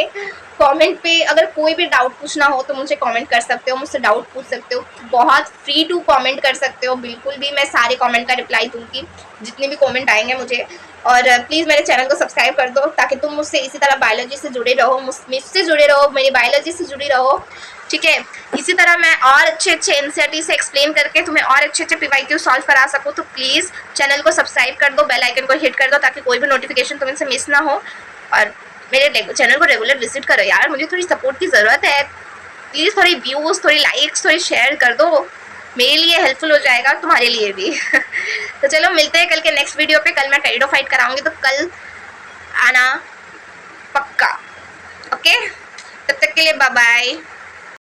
कमेंट पे अगर कोई भी डाउट पूछना हो तो मुझे कमेंट कर सकते हो, मुझसे डाउट पूछ सकते हो. बहुत फ्री टू कमेंट कर सकते हो. बिल्कुल भी मैं सारे कमेंट का रिप्लाई दूंगी जितने भी कमेंट आएंगे मुझे. और प्लीज़ मेरे चैनल को सब्सक्राइब कर दो ताकि तुम मुझसे इसी तरह बायोलॉजी से जुड़े रहो, मुझसे जुड़े रहो, मेरी बायोलॉजी से जुड़ी रहो. ठीक है. इसी तरह मैं और अच्छे अच्छे एनसीईआरटी से एक्सप्लेन करके तुम्हें और अच्छे अच्छे पीवाईक्यू सॉल्व करा सकूँ. तो प्लीज़ चैनल को सब्सक्राइब कर दो, बेल आइकन को हिट कर दो ताकि कोई भी नोटिफिकेशन तुमसे मिस ना हो. और मेरे चैनल को रेगुलर विजिट करो यार. मुझे थोड़ी सपोर्ट की ज़रूरत है. प्लीज़ थोड़ी व्यूज़, थोड़ी लाइक्स, थोड़ी शेयर कर दो. मेरे लिए हेल्पफुल हो जाएगा, तुम्हारे लिए भी. तो चलो मिलते हैं कल के नेक्स्ट वीडियो पे. कल मैं टेरिडोफाइट कराऊंगी तो कल आना पक्का. ओके. तब तक के लिए बाय बाय.